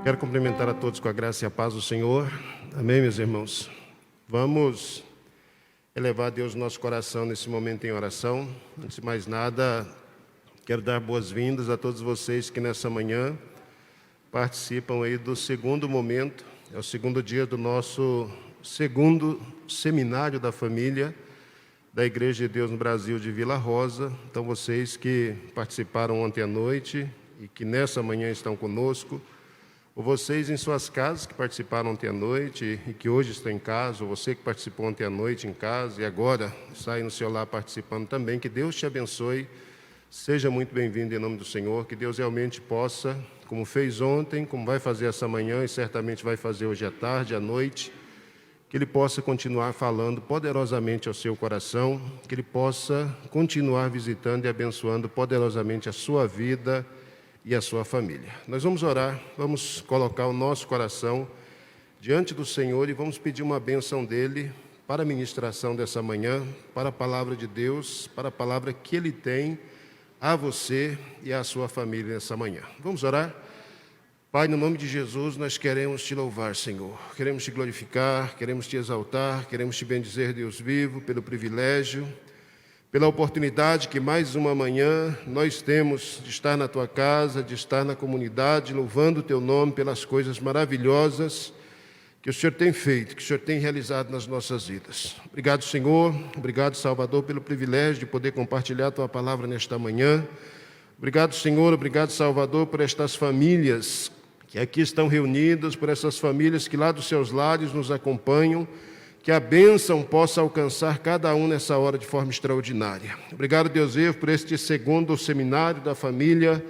Quero cumprimentar a todos com a graça e a paz do Senhor. Amém, meus irmãos? Vamos elevar a Deus no nosso coração nesse momento em oração. Antes de mais nada, quero dar boas-vindas a todos vocês que nessa manhã participam aí do segundo momento. É o segundo dia do nosso segundo seminário da família da Igreja de Deus no Brasil de Vila Rosa. Então, vocês que participaram ontem à noite e que nessa manhã estão conosco, ou vocês em suas casas que participaram ontem à noite e que hoje estão em casa, ou você que participou ontem à noite em casa e agora está aí no seu lar participando também, que Deus te abençoe, seja muito bem-vindo em nome do Senhor, que Deus realmente possa, como fez ontem, como vai fazer essa manhã e certamente vai fazer hoje à tarde, à noite, que Ele possa continuar falando poderosamente ao seu coração, que Ele possa continuar visitando e abençoando poderosamente a sua vida e a sua família. Nós vamos orar, vamos colocar o nosso coração diante do Senhor e vamos pedir uma bênção dEle para a ministração dessa manhã, para a palavra de Deus, para a palavra que Ele tem a você e à sua família nessa manhã. Vamos orar? Pai, no nome de Jesus, nós queremos Te louvar, Senhor. Queremos Te glorificar, queremos Te exaltar, queremos Te bendizer, Deus vivo, pelo privilégio, pela oportunidade que mais uma manhã nós temos de estar na Tua casa, de estar na comunidade, louvando o Teu nome pelas coisas maravilhosas que o Senhor tem feito, que o Senhor tem realizado nas nossas vidas. Obrigado, Senhor. Obrigado, Salvador, pelo privilégio de poder compartilhar a Tua palavra nesta manhã. Obrigado, Senhor. Obrigado, Salvador, por estas famílias que aqui estão reunidas, por essas famílias que lá dos seus lares nos acompanham, que a bênção possa alcançar cada um nessa hora de forma extraordinária. Obrigado, Deus vivo, por este segundo seminário da família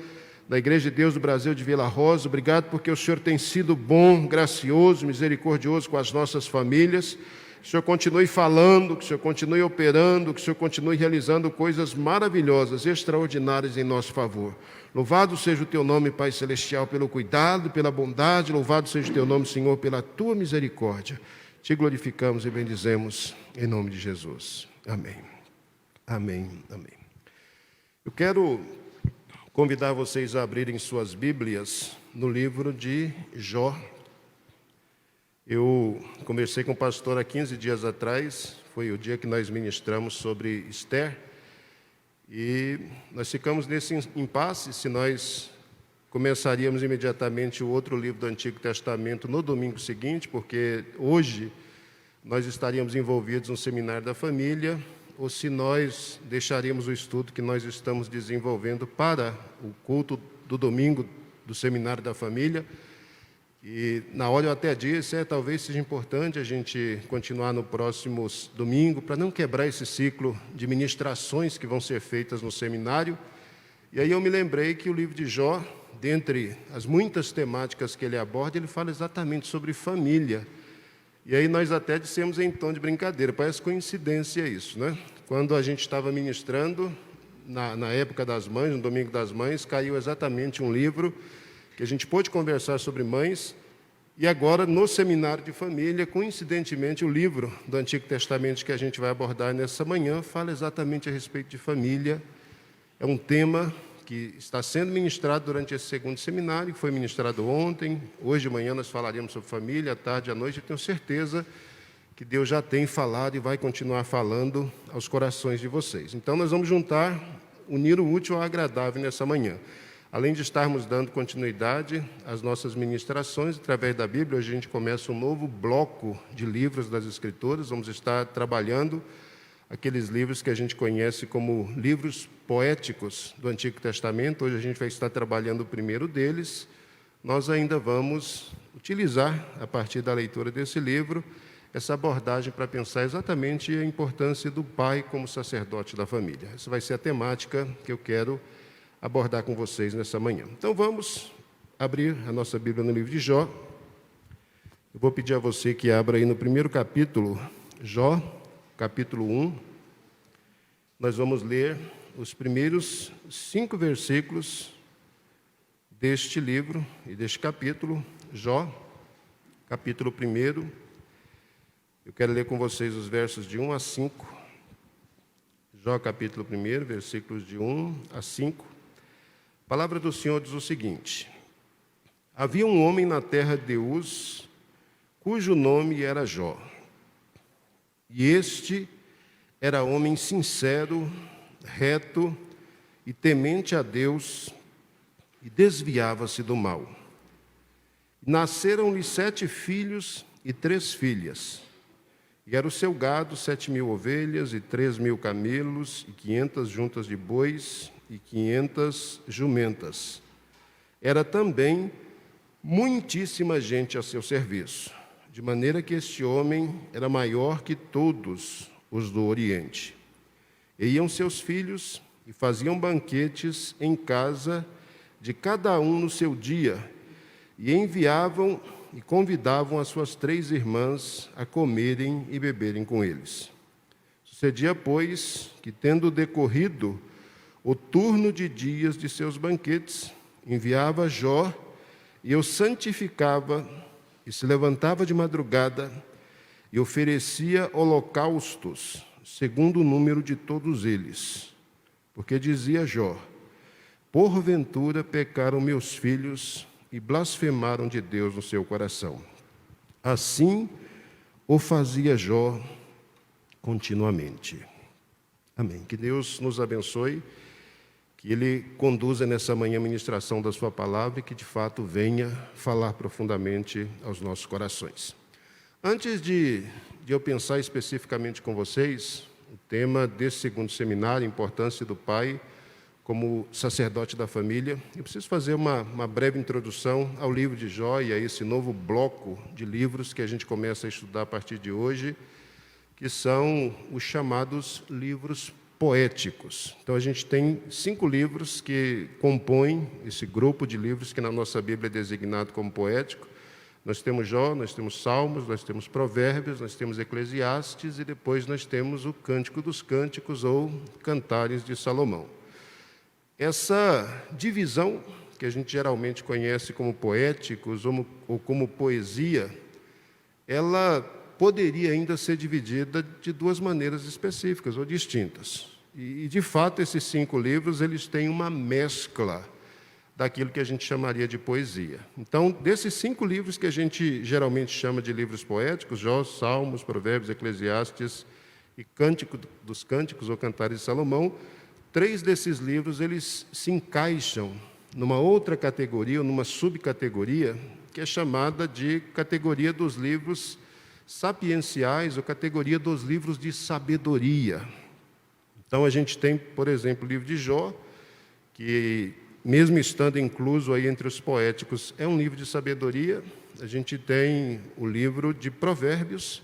da Igreja de Deus do Brasil de Vila Rosa. Obrigado porque o Senhor tem sido bom, gracioso, misericordioso com as nossas famílias. Que o Senhor continue falando, que o Senhor continue operando, que o Senhor continue realizando coisas maravilhosas, extraordinárias em nosso favor. Louvado seja o Teu nome, Pai Celestial, pelo cuidado, pela bondade. Louvado seja o Teu nome, Senhor, pela Tua misericórdia. Te glorificamos e bendizemos em nome de Jesus. Amém. Amém. Amém. Eu quero convidar vocês a abrirem suas Bíblias no livro de Jó. Eu conversei com o pastor há 15 dias atrás, foi o dia que nós ministramos sobre Esther, e nós ficamos nesse impasse se nós começaríamos imediatamente o outro livro do Antigo Testamento no domingo seguinte, porque hoje nós estaríamos envolvidos no Seminário da Família, ou se nós deixaríamos o estudo que nós estamos desenvolvendo para o culto do domingo do Seminário da Família. E na hora eu até disse, talvez seja importante a gente continuar no próximo domingo, para não quebrar esse ciclo de ministrações que vão ser feitas no seminário. E aí eu me lembrei que o livro de Jó, dentre as muitas temáticas que ele aborda, ele fala exatamente sobre família. E aí nós até dissemos em tom de brincadeira, parece coincidência isso, né? Quando a gente estava ministrando, na época das mães, no Domingo das Mães, caiu exatamente um livro que a gente pôde conversar sobre mães, e agora, no seminário de família, coincidentemente, o livro do Antigo Testamento que a gente vai abordar nessa manhã fala exatamente a respeito de família. É um tema que está sendo ministrado durante esse segundo seminário, que foi ministrado ontem. Hoje de manhã nós falaremos sobre família, à tarde e à noite. Eu tenho certeza que Deus já tem falado e vai continuar falando aos corações de vocês. Então, nós vamos unir o útil ao agradável nessa manhã. Além de estarmos dando continuidade às nossas ministrações, através da Bíblia, hoje a gente começa um novo bloco de livros das Escrituras. Vamos estar trabalhando aqueles livros que a gente conhece como livros poéticos do Antigo Testamento. Hoje a gente vai estar trabalhando o primeiro deles. Nós ainda vamos utilizar, a partir da leitura desse livro, essa abordagem para pensar exatamente a importância do pai como sacerdote da família. Essa vai ser a temática que eu quero abordar com vocês nessa manhã. Então vamos abrir a nossa Bíblia no livro de Jó. Eu vou pedir a você que abra aí no primeiro capítulo, Jó, capítulo 1. Nós vamos ler os primeiros 5 versículos deste livro e deste capítulo, Jó, capítulo 1. Eu quero ler com vocês os versos de 1 a 5. Jó, capítulo 1, versículos de 1 a 5. A palavra do Senhor diz o seguinte: Havia um homem na terra de Uz, cujo nome era Jó. E este era homem sincero, reto e temente a Deus, e desviava-se do mal. Nasceram-lhe 7 filhos e 3 filhas. E era o seu gado 7.000 ovelhas e 3.000 camelos, e 500 juntas de bois e 500 jumentas. Era também muitíssima gente a seu serviço, de maneira que este homem era maior que todos os do Oriente. E iam seus filhos e faziam banquetes em casa de cada um no seu dia, e enviavam e convidavam as suas 3 irmãs a comerem e beberem com eles. Sucedia, pois, que, tendo decorrido o turno de dias de seus banquetes, enviava Jó, e o santificava, e se levantava de madrugada, e oferecia holocaustos, segundo o número de todos eles. Porque dizia Jó: porventura pecaram meus filhos e blasfemaram de Deus no seu coração. Assim o fazia Jó continuamente. Amém. Que Deus nos abençoe, que Ele conduza nessa manhã a ministração da sua palavra e que de fato venha falar profundamente aos nossos corações. Antes de eu pensar especificamente com vocês o tema desse segundo seminário, a importância do pai como sacerdote da família, eu preciso fazer uma breve introdução ao livro de Jó e a esse novo bloco de livros que a gente começa a estudar a partir de hoje, que são os chamados livros poéticos. Então, a gente tem 5 livros que compõem esse grupo de livros que na nossa Bíblia é designado como poético. Nós temos Jó, nós temos Salmos, nós temos Provérbios, nós temos Eclesiastes e depois nós temos o Cântico dos Cânticos ou Cantares de Salomão. Essa divisão, que a gente geralmente conhece como poéticos ou como poesia, ela poderia ainda ser dividida de 2 maneiras específicas ou distintas. E, de fato, esses 5 livros eles têm uma mescla daquilo que a gente chamaria de poesia. Então, desses 5 livros que a gente geralmente chama de livros poéticos, Jó, Salmos, Provérbios, Eclesiastes e Cântico dos Cânticos ou Cantares de Salomão, 3 desses livros eles se encaixam numa outra categoria, ou numa subcategoria, que é chamada de categoria dos livros sapienciais, ou categoria dos livros de sabedoria. Então, a gente tem, por exemplo, o livro de Jó, que, mesmo estando incluso aí entre os poéticos, é um livro de sabedoria. A gente tem o livro de Provérbios,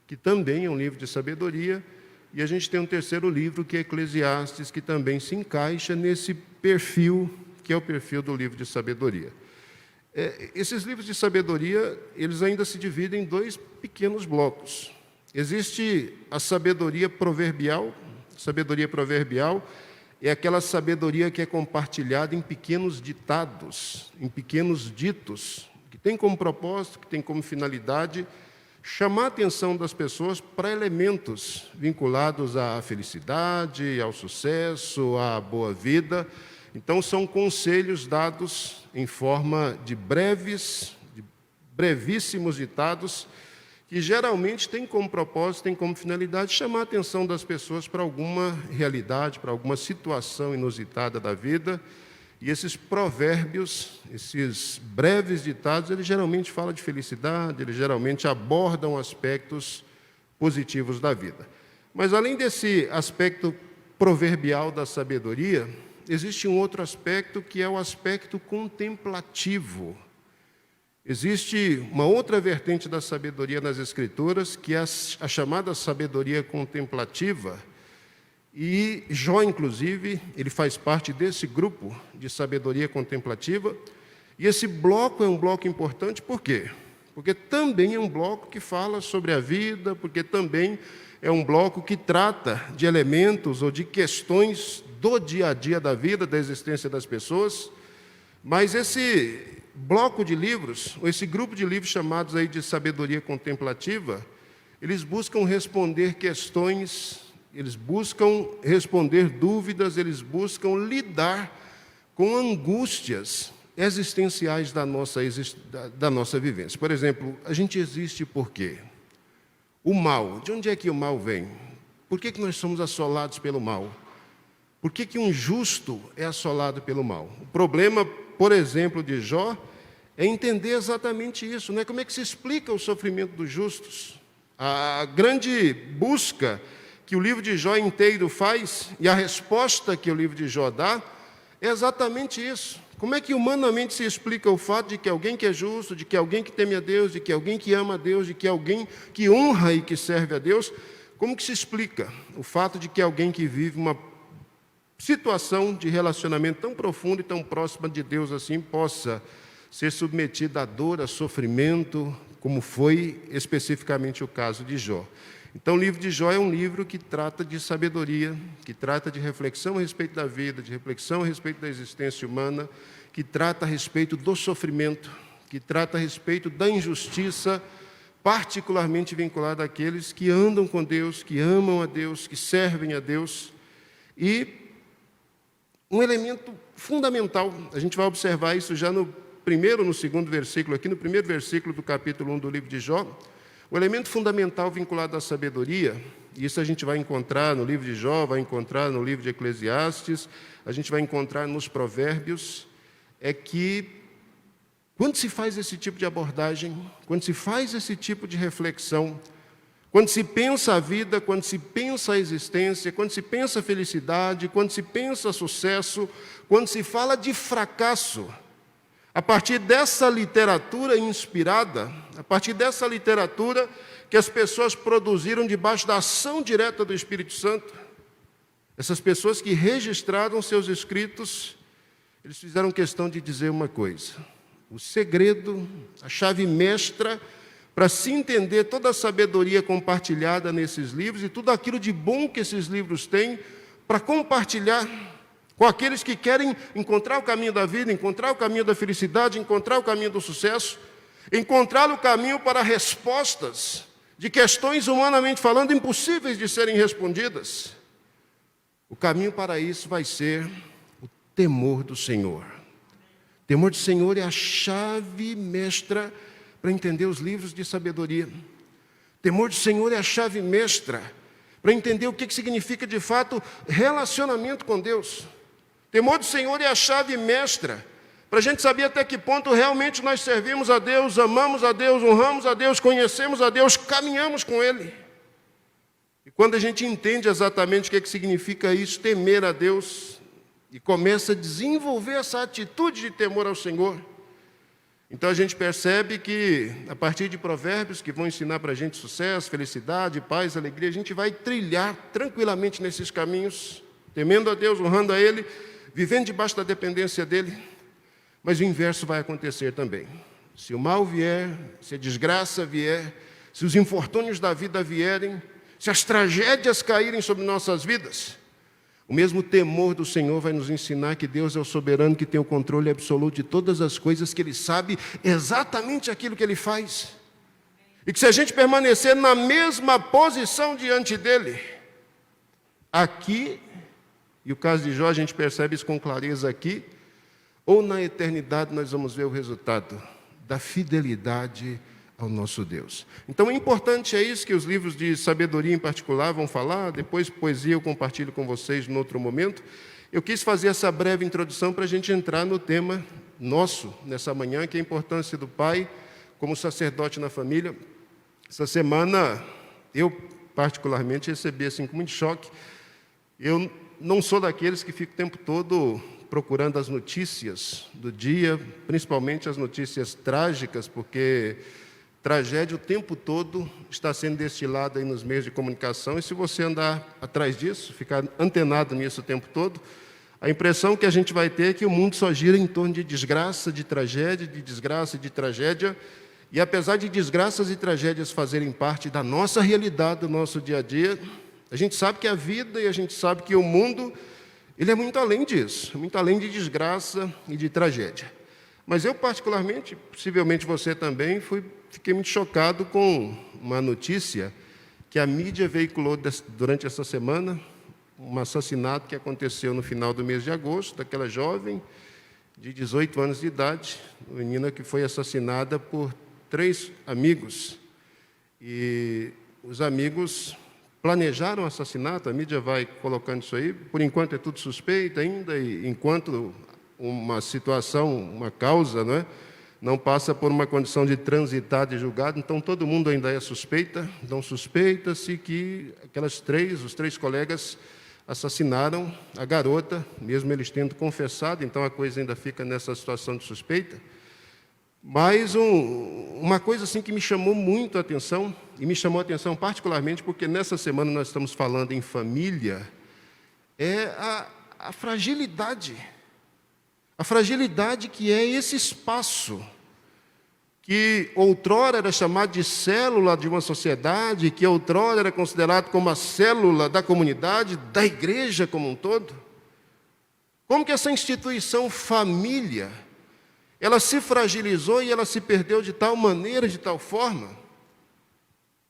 que também é um livro de sabedoria. E a gente tem um terceiro livro, que é Eclesiastes, que também se encaixa nesse perfil, que é o perfil do livro de sabedoria. Esses livros de sabedoria, eles ainda se dividem em 2 pequenos blocos. Existe a sabedoria proverbial. Sabedoria proverbial é aquela sabedoria que é compartilhada em pequenos ditados, em pequenos ditos, que tem como propósito, que tem como finalidade chamar a atenção das pessoas para elementos vinculados à felicidade, ao sucesso, à boa vida. Então, são conselhos dados em forma de brevíssimos ditados, que geralmente têm como propósito, têm como finalidade chamar a atenção das pessoas para alguma realidade, para alguma situação inusitada da vida. E esses provérbios, esses breves ditados, eles geralmente falam de felicidade, eles geralmente abordam aspectos positivos da vida. Mas, além desse aspecto proverbial da sabedoria, existe um outro aspecto que é o aspecto contemplativo. Existe uma outra vertente da sabedoria nas Escrituras, que é a chamada sabedoria contemplativa. E Jó, inclusive, ele faz parte desse grupo de sabedoria contemplativa. E esse bloco é um bloco importante, por quê? Porque também é um bloco que fala sobre a vida, porque também é um bloco que trata de elementos ou de questões do dia a dia da vida, da existência das pessoas. Mas esse bloco de livros, ou esse grupo de livros chamados aí de sabedoria contemplativa, eles buscam responder questões, eles buscam responder dúvidas, eles buscam lidar com angústias existenciais da nossa vivência. Por exemplo, a gente existe por quê? O mal, de onde é que o mal vem? Por que nós somos assolados pelo mal? Por que um justo é assolado pelo mal? O problema, por exemplo, de Jó é entender exatamente isso, né? Como é que se explica o sofrimento dos justos? A grande busca que o livro de Jó inteiro faz, e a resposta que o livro de Jó dá, é exatamente isso. Como é que humanamente se explica o fato de que alguém que é justo, de que alguém que teme a Deus, de que alguém que ama a Deus, de que alguém que honra e que serve a Deus, como que se explica o fato de que alguém que vive uma situação de relacionamento tão profundo e tão próxima de Deus assim possa ser submetido à dor, a sofrimento, como foi especificamente o caso de Jó? Então, o livro de Jó é um livro que trata de sabedoria, que trata de reflexão a respeito da vida, de reflexão a respeito da existência humana, que trata a respeito do sofrimento, que trata a respeito da injustiça, particularmente vinculada àqueles que andam com Deus, que amam a Deus, que servem a Deus. E um elemento fundamental, a gente vai observar isso já no primeiro, no segundo versículo, aqui no primeiro versículo do capítulo 1 do livro de Jó. O elemento fundamental vinculado à sabedoria, e isso a gente vai encontrar no livro de Jó, vai encontrar no livro de Eclesiastes, a gente vai encontrar nos Provérbios, é que quando se faz esse tipo de abordagem, quando se faz esse tipo de reflexão, quando se pensa a vida, quando se pensa a existência, quando se pensa a felicidade, quando se pensa sucesso, quando se fala de fracasso, a partir dessa literatura inspirada, a partir dessa literatura que as pessoas produziram debaixo da ação direta do Espírito Santo, essas pessoas que registraram seus escritos, eles fizeram questão de dizer uma coisa: o segredo, a chave mestra para se entender toda a sabedoria compartilhada nesses livros e tudo aquilo de bom que esses livros têm para compartilhar com aqueles que querem encontrar o caminho da vida, encontrar o caminho da felicidade, encontrar o caminho do sucesso, encontrar o caminho para respostas de questões, humanamente falando, impossíveis de serem respondidas. O caminho para isso vai ser o temor do Senhor. O temor do Senhor é a chave mestra para entender os livros de sabedoria. O temor do Senhor é a chave mestra para entender o que significa, de fato, relacionamento com Deus. O temor do Senhor é a chave mestra para a gente saber até que ponto realmente nós servimos a Deus, amamos a Deus, honramos a Deus, conhecemos a Deus, caminhamos com Ele. E quando a gente entende exatamente o que significa isso, temer a Deus, e começa a desenvolver essa atitude de temor ao Senhor, então a gente percebe que, a partir de provérbios que vão ensinar para a gente sucesso, felicidade, paz, alegria, a gente vai trilhar tranquilamente nesses caminhos, temendo a Deus, honrando a Ele, vivendo debaixo da dependência dEle. Mas o inverso vai acontecer também. Se o mal vier, se a desgraça vier, se os infortúnios da vida vierem, se as tragédias caírem sobre nossas vidas, o mesmo temor do Senhor vai nos ensinar que Deus é o soberano, que tem o controle absoluto de todas as coisas, que Ele sabe exatamente aquilo que Ele faz. E que se a gente permanecer na mesma posição diante dEle, aqui, e o caso de Jó, a gente percebe isso com clareza aqui, ou na eternidade nós vamos ver o resultado da fidelidade ao nosso Deus. Então, é importante, é isso que os livros de sabedoria em particular vão falar, depois poesia eu compartilho com vocês em outro momento. Eu quis fazer essa breve introdução para a gente entrar no tema nosso, nessa manhã, que é a importância do pai como sacerdote na família. Essa semana, eu particularmente recebi assim com muito choque. Eu não sou daqueles que ficam o tempo todo procurando as notícias do dia, principalmente as notícias trágicas, porque tragédia o tempo todo está sendo destilada aí nos meios de comunicação, e se você andar atrás disso, ficar antenado nisso o tempo todo, a impressão que a gente vai ter é que o mundo só gira em torno de desgraça, de tragédia, de desgraça, de tragédia, e apesar de desgraças e tragédias fazerem parte da nossa realidade, do nosso dia a dia, a gente sabe que a vida e a gente sabe que o mundo, ele é muito além disso, muito além de desgraça e de tragédia. Mas eu, particularmente, possivelmente você também, fiquei muito chocado com uma notícia que a mídia veiculou durante essa semana, um assassinato que aconteceu no final do mês de agosto, daquela jovem, de 18 anos de idade, uma menina que foi assassinada por 3 amigos. E os amigos planejaram o assassinato, a mídia vai colocando isso aí, por enquanto é tudo suspeito ainda, e enquanto uma situação, uma causa, não passa por uma condição de transitar de julgado, então todo mundo ainda é suspeita, então suspeita-se que os 3 colegas assassinaram a garota, mesmo eles tendo confessado, então a coisa ainda fica nessa situação de suspeita. Mas uma coisa assim que me chamou muito a atenção, e me chamou a atenção particularmente porque nessa semana nós estamos falando em família, é a fragilidade. A fragilidade que é esse espaço, que outrora era chamado de célula de uma sociedade, que outrora era considerado como a célula da comunidade, da igreja como um todo. Como que essa instituição família, ela se fragilizou e ela se perdeu de tal maneira, de tal forma,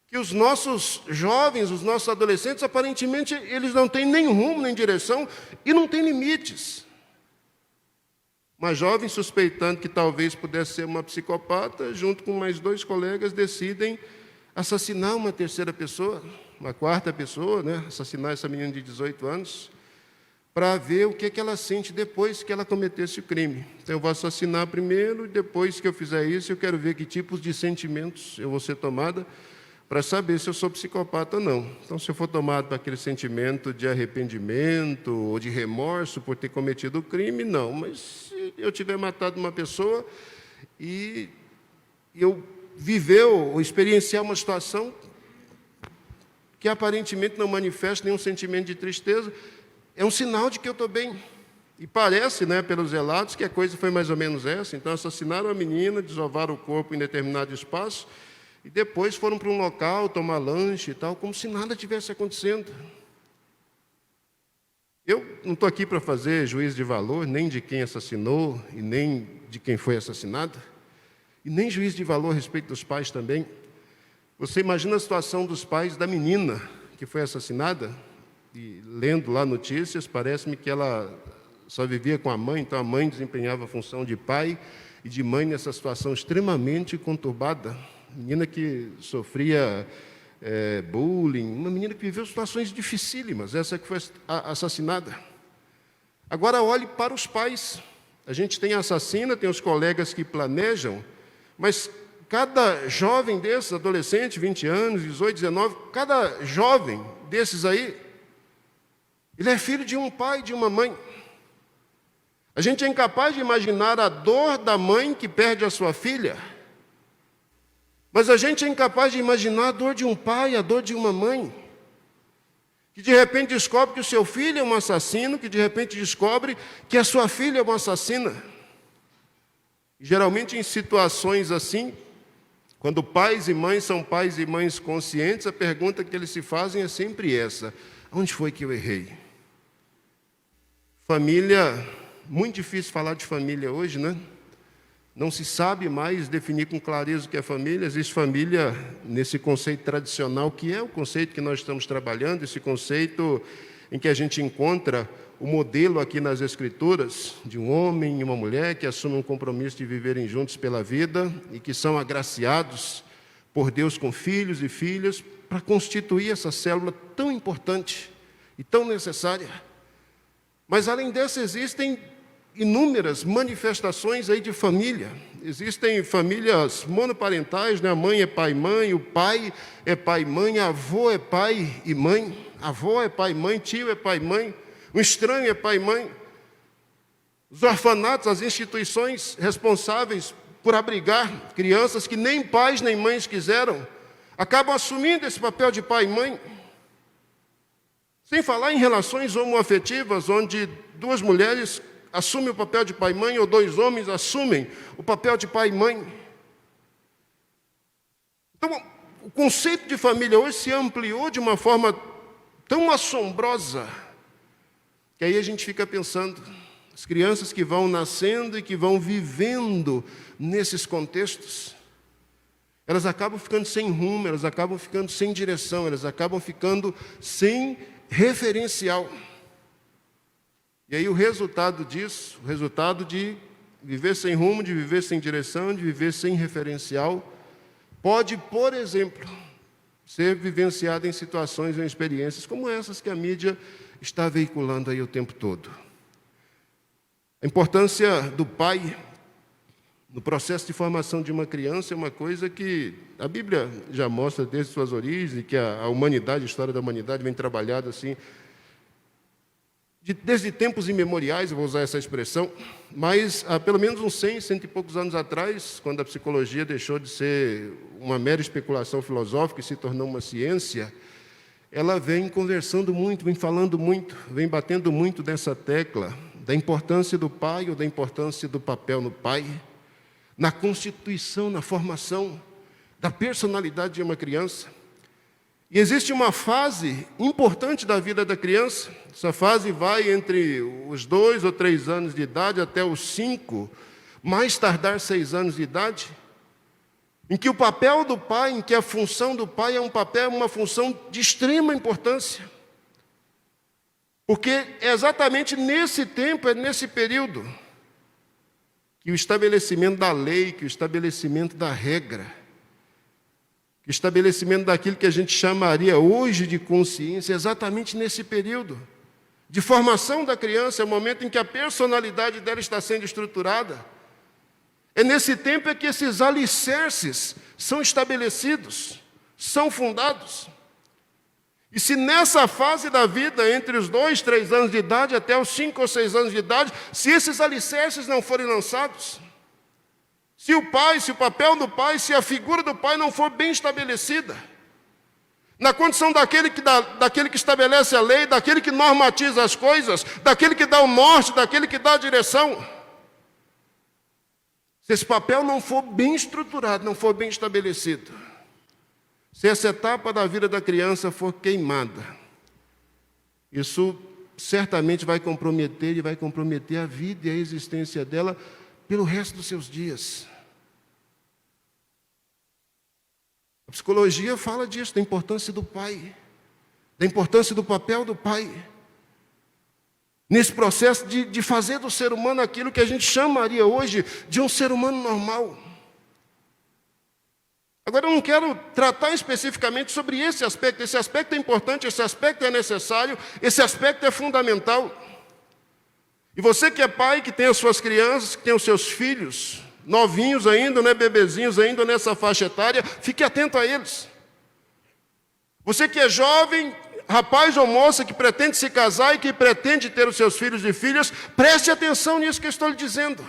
que os nossos jovens, os nossos adolescentes, aparentemente, eles não têm nem rumo, nem direção e não têm limites. Uma jovem suspeitando que talvez pudesse ser uma psicopata, junto com mais 2 colegas, decidem assassinar uma terceira pessoa, uma quarta pessoa, assassinar essa menina de 18 anos, para ver o que ela sente depois que ela cometesse o crime. Então, eu vou assassinar primeiro, e depois que eu fizer isso, eu quero ver que tipos de sentimentos eu vou ser tomada, para saber se eu sou psicopata ou não. Então, se eu for tomado por aquele sentimento de arrependimento ou de remorso por ter cometido o crime, não. Mas se eu tiver matado uma pessoa e eu viver ou experienciar uma situação que aparentemente não manifesta nenhum sentimento de tristeza, é um sinal de que eu estou bem. E parece, pelos relatos, que a coisa foi mais ou menos essa. Então, assassinaram a menina, desovaram o corpo em determinado espaço, e depois foram para um local tomar lanche e tal, como se nada tivesse acontecendo. Eu não estou aqui para fazer juízo de valor, nem de quem assassinou, e nem de quem foi assassinado, e nem juízo de valor a respeito dos pais também. Você imagina a situação dos pais da menina que foi assassinada, e lendo lá notícias, parece-me que ela só vivia com a mãe, então a mãe desempenhava a função de pai e de mãe nessa situação extremamente conturbada. Menina que sofria bullying, uma menina que viveu situações dificílimas, essa que foi assassinada. Agora olhe para os pais. A gente tem a assassina, tem os colegas que planejam, mas cada jovem desses, adolescente, 20 anos, 18, 19, cada jovem desses aí, ele é filho de um pai e de uma mãe. A gente é incapaz de imaginar a dor da mãe que perde a sua filha, mas a gente é incapaz de imaginar a dor de um pai, a dor de uma mãe, que de repente descobre que o seu filho é um assassino, que de repente descobre que a sua filha é uma assassina. Geralmente em situações assim, quando pais e mães são pais e mães conscientes, a pergunta que eles se fazem é sempre essa: onde foi que eu errei? Família, muito difícil falar de família hoje, Não se sabe mais definir com clareza o que é família. Existe família nesse conceito tradicional, que é o conceito que nós estamos trabalhando, esse conceito em que a gente encontra o modelo aqui nas Escrituras de um homem e uma mulher que assumem um compromisso de viverem juntos pela vida e que são agraciados por Deus com filhos e filhas para constituir essa célula tão importante e tão necessária. Mas, além dessa, existem inúmeras manifestações aí de família. Existem famílias monoparentais, A mãe é pai e mãe, o pai é pai e mãe, avô é pai e mãe, avó é pai e mãe, tio é pai e mãe, o estranho é pai e mãe. Os orfanatos, as instituições responsáveis por abrigar crianças que nem pais nem mães quiseram, acabam assumindo esse papel de pai e mãe. Sem falar em relações homoafetivas, onde 2 mulheres assumem o papel de pai e mãe, ou 2 homens assumem o papel de pai e mãe. Então, o conceito de família hoje se ampliou de uma forma tão assombrosa, que aí a gente fica pensando, as crianças que vão nascendo e que vão vivendo nesses contextos, elas acabam ficando sem rumo, elas acabam ficando sem direção, elas acabam ficando sem referencial. E aí o resultado disso, o resultado de viver sem rumo, de viver sem direção, de viver sem referencial, pode, por exemplo, ser vivenciada em situações ou em experiências como essas que a mídia está veiculando aí o tempo todo. A importância do pai no processo de formação de uma criança é uma coisa que a Bíblia já mostra desde suas origens, e que a humanidade, a história da humanidade vem trabalhada assim, desde tempos imemoriais, eu vou usar essa expressão, mas há pelo menos uns 100 e poucos anos atrás, quando a psicologia deixou de ser uma mera especulação filosófica e se tornou uma ciência, ela vem conversando muito, vem falando muito, vem batendo muito nessa tecla da importância do pai ou da importância do papel no pai, na constituição, na formação da personalidade de uma criança. E existe uma fase importante da vida da criança, essa fase vai entre os 2 ou 3 anos de idade até os 5, mais tardar 6 anos de idade, em que o papel do pai, em que a função do pai é uma função de extrema importância. Porque é exatamente nesse tempo, é nesse período, que o estabelecimento da lei, que o estabelecimento da regra, que o estabelecimento daquilo que a gente chamaria hoje de consciência, é exatamente nesse período de formação da criança, é o momento em que a personalidade dela está sendo estruturada. É nesse tempo que esses alicerces são estabelecidos, são fundados. E se nessa fase da vida, entre os 2, 3 anos de idade, até os 5 ou 6 anos de idade, se esses alicerces não forem lançados, se o pai, se o papel do pai, se a figura do pai não for bem estabelecida, na condição daquele que estabelece a lei, daquele que normatiza as coisas, daquele que dá o norte, daquele que dá a direção, se esse papel não for bem estruturado, não for bem estabelecido, se essa etapa da vida da criança for queimada, isso certamente vai comprometer a vida e a existência dela pelo resto dos seus dias. A psicologia fala disso, da importância do pai, da importância do papel do pai, nesse processo de fazer do ser humano aquilo que a gente chamaria hoje de um ser humano normal. Agora, eu não quero tratar especificamente sobre esse aspecto é importante, esse aspecto é necessário, esse aspecto é fundamental. E você que é pai, que tem as suas crianças, que tem os seus filhos, novinhos ainda, né, bebezinhos ainda nessa faixa etária, fique atento a eles. Você que é jovem, rapaz ou moça que pretende se casar e que pretende ter os seus filhos e filhas, preste atenção nisso que eu estou lhe dizendo.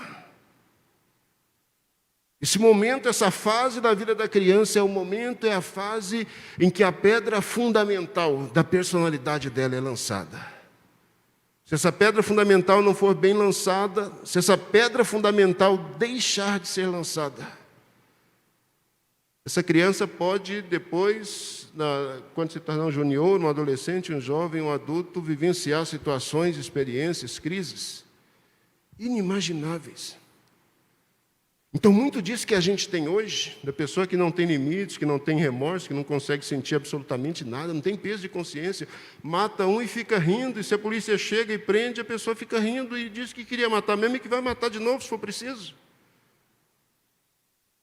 Esse momento, essa fase da vida da criança é a fase em que a pedra fundamental da personalidade dela é lançada. Se essa pedra fundamental não for bem lançada, se essa pedra fundamental deixar de ser lançada, essa criança pode depois, quando se tornar um junior, um adolescente, um jovem, um adulto, vivenciar situações, experiências, crises inimagináveis. Então, muito disso que a gente tem hoje, da pessoa que não tem limites, que não tem remorso, que não consegue sentir absolutamente nada, não tem peso de consciência, mata um e fica rindo, e se a polícia chega e prende, a pessoa fica rindo e diz que queria matar mesmo e que vai matar de novo se for preciso.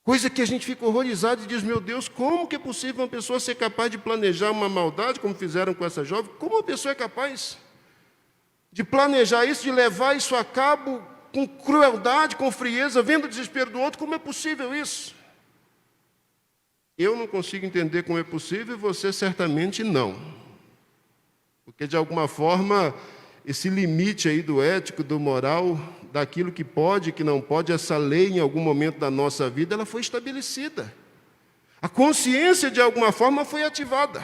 Coisa que a gente fica horrorizado e diz, meu Deus, como que é possível uma pessoa ser capaz de planejar uma maldade, como fizeram com essa jovem? Como uma pessoa é capaz de planejar isso, de levar isso a cabo com crueldade, com frieza, vendo o desespero do outro? Como é possível isso? Eu não consigo entender como é possível e você certamente não. Porque, de alguma forma, esse limite aí do ético, do moral, daquilo que pode e que não pode, essa lei, em algum momento da nossa vida, ela foi estabelecida. A consciência, de alguma forma, foi ativada.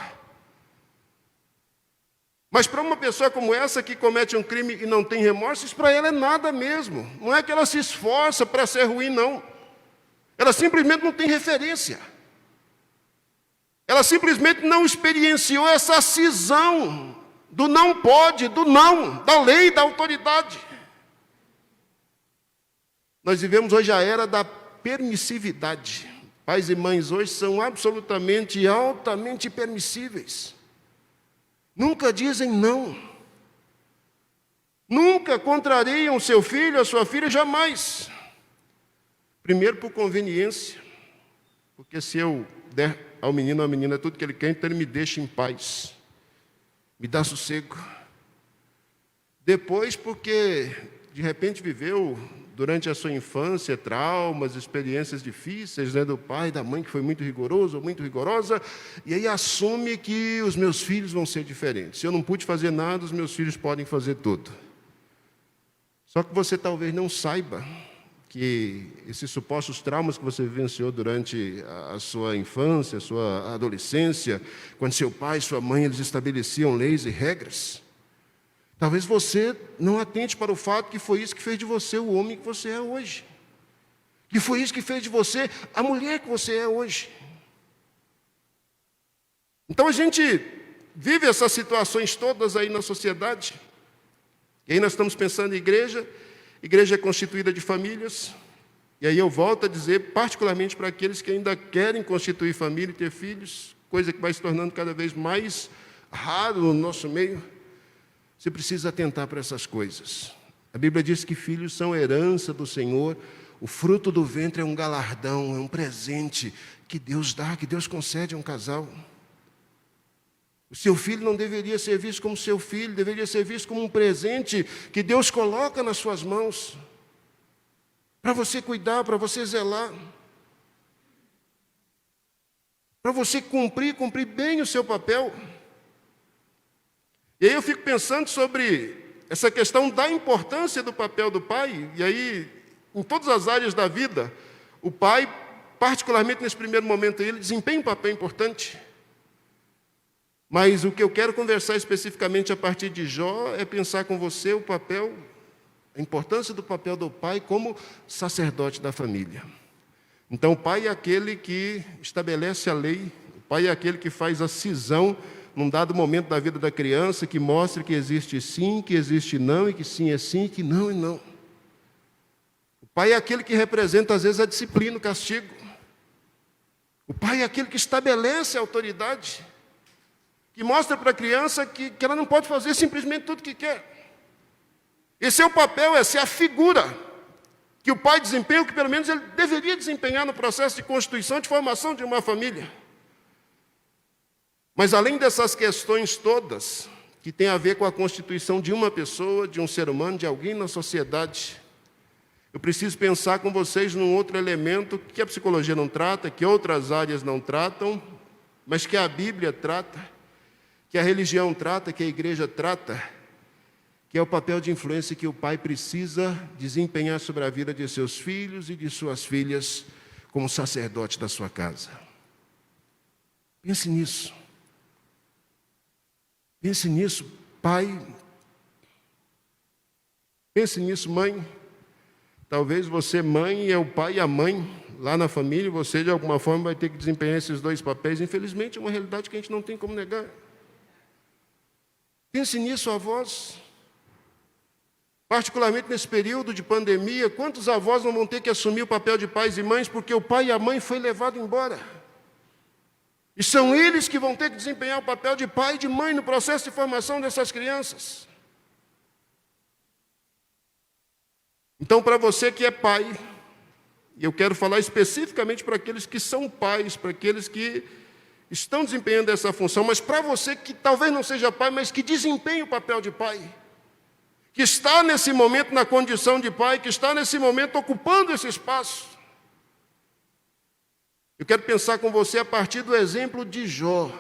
Mas para uma pessoa como essa que comete um crime e não tem remorso, isso para ela é nada mesmo. Não é que ela se esforça para ser ruim, não. Ela simplesmente não tem referência. Ela simplesmente não experienciou essa cisão do não pode, do não, da lei, da autoridade. Nós vivemos hoje a era da permissividade. Pais e mães hoje são absolutamente, altamente permissíveis. Nunca dizem não. Nunca contrariam o seu filho, a sua filha, jamais. Primeiro, por conveniência, porque se eu der ao menino ou à menina tudo que ele quer, então ele me deixa em paz, me dá sossego. Depois, porque de repente viveu durante a sua infância traumas, experiências difíceis, do pai, da mãe que foi muito rigoroso ou muito rigorosa, e aí assume que os meus filhos vão ser diferentes. Se eu não pude fazer nada, os meus filhos podem fazer tudo. Só que você talvez não saiba que esses supostos traumas que você vivenciou durante a sua infância, a sua adolescência, quando seu pai e sua mãe eles estabeleciam leis e regras, talvez você não atente para o fato que foi isso que fez de você o homem que você é hoje. Que foi isso que fez de você a mulher que você é hoje. Então a gente vive essas situações todas aí na sociedade. E aí nós estamos pensando em igreja. Igreja é constituída de famílias. E aí eu volto a dizer, particularmente para aqueles que ainda querem constituir família e ter filhos, coisa que vai se tornando cada vez mais raro no nosso meio. Você precisa atentar para essas coisas. A Bíblia diz que filhos são herança do Senhor, o fruto do ventre é um galardão, é um presente que Deus dá, que Deus concede a um casal. O seu filho não deveria ser visto como seu filho, deveria ser visto como um presente que Deus coloca nas suas mãos, para você cuidar, para você zelar, para você cumprir bem o seu papel. E aí eu fico pensando sobre essa questão da importância do papel do pai, e aí, em todas as áreas da vida, o pai, particularmente nesse primeiro momento, ele desempenha um papel importante. Mas o que eu quero conversar especificamente a partir de Jó é pensar com você o papel, a importância do papel do pai como sacerdote da família. Então, o pai é aquele que estabelece a lei, o pai é aquele que faz a cisão num dado momento da vida da criança, que mostra que existe sim, que existe não, e que sim é sim, e que não é não. O pai é aquele que representa, às vezes, a disciplina, o castigo. O pai é aquele que estabelece a autoridade, que mostra para a criança que ela não pode fazer simplesmente tudo o que quer. E seu papel é ser a figura que o pai desempenha, o que pelo menos ele deveria desempenhar no processo de constituição, de formação de uma família. Mas além dessas questões todas, que tem a ver com a constituição de uma pessoa, de um ser humano, de alguém na sociedade, eu preciso pensar com vocês num outro elemento que a psicologia não trata, que outras áreas não tratam, mas que a Bíblia trata, que a religião trata, que a igreja trata, que é o papel de influência que o pai precisa desempenhar sobre a vida de seus filhos e de suas filhas como sacerdote da sua casa. Pense nisso. Pense nisso, pai. Pense nisso, mãe. Talvez você, mãe, é o pai e a mãe lá na família, você de alguma forma vai ter que desempenhar esses dois papéis. Infelizmente, é uma realidade que a gente não tem como negar. Pense nisso, avós. Particularmente nesse período de pandemia, quantos avós não vão ter que assumir o papel de pais e mães porque o pai e a mãe foi levado embora? E são eles que vão ter que desempenhar o papel de pai e de mãe no processo de formação dessas crianças. Então, para você que é pai, e eu quero falar especificamente para aqueles que são pais, para aqueles que estão desempenhando essa função, mas para você que talvez não seja pai, mas que desempenha o papel de pai, que está nesse momento na condição de pai, que está nesse momento ocupando esse espaço, eu quero pensar com você a partir do exemplo de Jó,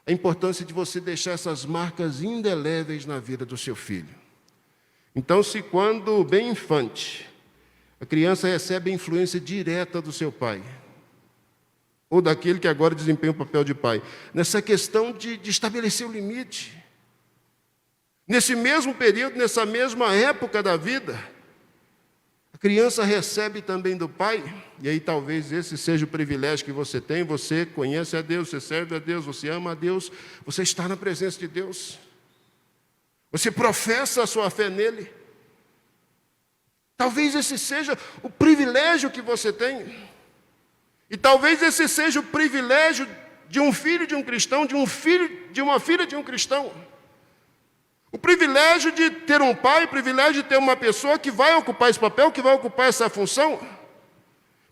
a importância de você deixar essas marcas indeléveis na vida do seu filho. Então, se quando bem infante, a criança recebe a influência direta do seu pai, ou daquele que agora desempenha o papel de pai, nessa questão de estabelecer o limite. Nesse mesmo período, nessa mesma época da vida, a criança recebe também do pai, e aí talvez esse seja o privilégio que você tem, você conhece a Deus, você serve a Deus, você ama a Deus, você está na presença de Deus, você professa a sua fé nele. Talvez esse seja o privilégio que você tem. E talvez esse seja o privilégio de um filho de um cristão, de um filho, de uma filha de um cristão. O privilégio de ter um pai, o privilégio de ter uma pessoa que vai ocupar esse papel, que vai ocupar essa função,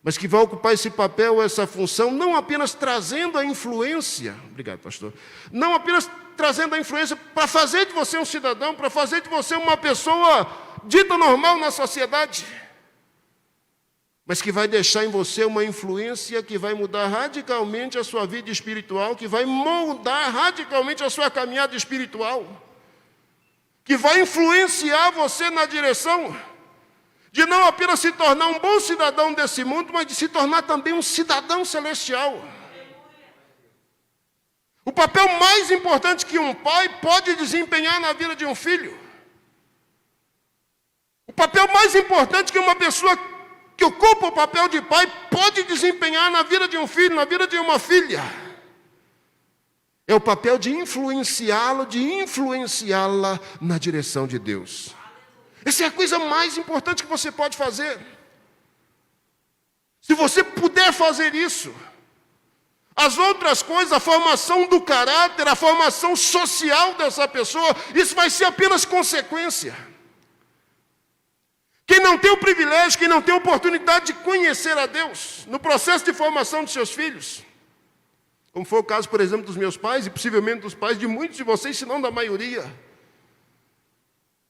mas que vai ocupar esse papel, essa função, não apenas trazendo a influência, obrigado, pastor, não apenas trazendo a influência para fazer de você um cidadão, para fazer de você uma pessoa dita normal na sociedade, mas que vai deixar em você uma influência que vai mudar radicalmente a sua vida espiritual, que vai moldar radicalmente a sua caminhada espiritual, que vai influenciar você na direção de não apenas se tornar um bom cidadão desse mundo, mas de se tornar também um cidadão celestial. O papel mais importante que um pai pode desempenhar na vida de um filho, o papel mais importante que uma pessoa que ocupa o papel de pai pode desempenhar na vida de um filho, na vida de uma filha, é o papel de influenciá-lo, de influenciá-la na direção de Deus. Essa é a coisa mais importante que você pode fazer. Se você puder fazer isso, as outras coisas, a formação do caráter, a formação social dessa pessoa, isso vai ser apenas consequência. Quem não tem o privilégio, quem não tem a oportunidade de conhecer a Deus, no processo de formação de seus filhos, como foi o caso, por exemplo, dos meus pais, e possivelmente dos pais de muitos de vocês, se não da maioria,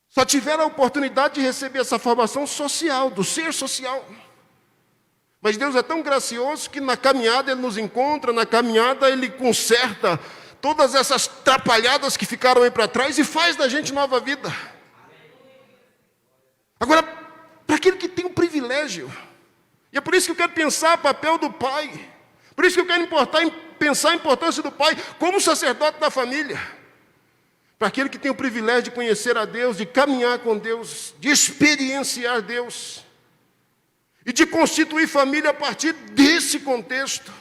só tiveram a oportunidade de receber essa formação social, do ser social. Mas Deus é tão gracioso que na caminhada Ele nos encontra, na caminhada Ele conserta todas essas atrapalhadas que ficaram aí para trás e faz da gente nova vida. Agora, para aquele que tem o privilégio, e é por isso que eu quero pensar o papel do pai, por isso que eu quero pensar a importância do pai como sacerdote da família. Para aquele que tem o privilégio de conhecer a Deus, de caminhar com Deus, de experienciar Deus, e de constituir família a partir desse contexto.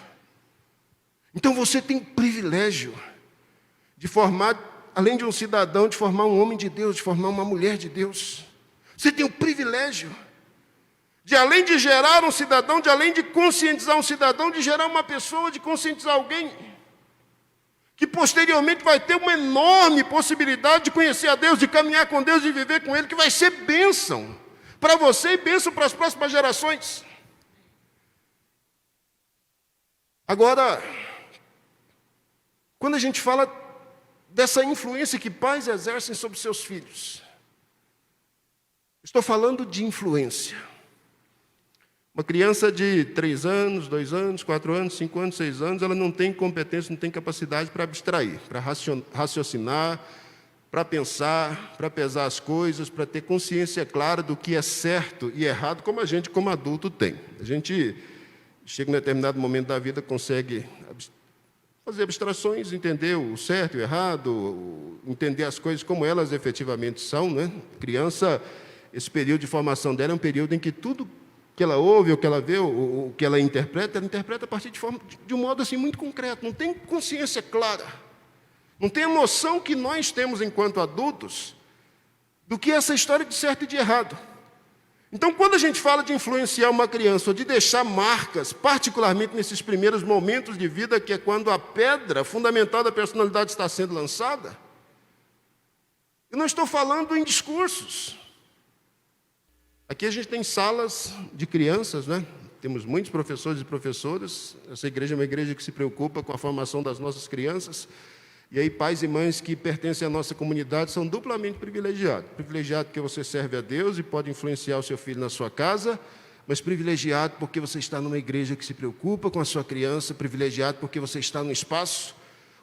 Então você tem o privilégio de formar, além de um cidadão, de formar um homem de Deus, de formar uma mulher de Deus. Você tem o privilégio de, além de gerar um cidadão, de além de conscientizar um cidadão, de gerar uma pessoa, de conscientizar alguém, que posteriormente vai ter uma enorme possibilidade de conhecer a Deus, de caminhar com Deus, de viver com Ele, que vai ser bênção para você e bênção para as próximas gerações. Agora, quando a gente fala dessa influência que pais exercem sobre seus filhos, estou falando de influência. Uma criança de 3 anos, 2 anos, 4 anos, 5 anos, 6 anos, ela não tem competência, não tem capacidade para abstrair, para raciocinar, para pensar, para pesar as coisas, para ter consciência clara do que é certo e errado, como a gente, como adulto, tem. A gente chega em um determinado momento da vida, consegue fazer abstrações, entender o certo e o errado, entender as coisas como elas efetivamente são, né? Criança, esse período de formação dela é um período em que tudo que ela ouve, o que ela vê, o que ela interpreta a partir de um modo assim muito concreto, não tem consciência clara, não tem a noção que nós temos enquanto adultos do que é essa história de certo e de errado. Então, quando a gente fala de influenciar uma criança ou de deixar marcas, particularmente nesses primeiros momentos de vida, que é quando a pedra fundamental da personalidade está sendo lançada, eu não estou falando em discursos. Aqui a gente tem salas de crianças, né? Temos muitos professores e professoras. Essa igreja é uma igreja que se preocupa com a formação das nossas crianças. E aí pais e mães que pertencem à nossa comunidade são duplamente privilegiados. Privilegiado porque você serve a Deus e pode influenciar o seu filho na sua casa, mas privilegiado porque você está numa igreja que se preocupa com a sua criança, privilegiado porque você está num espaço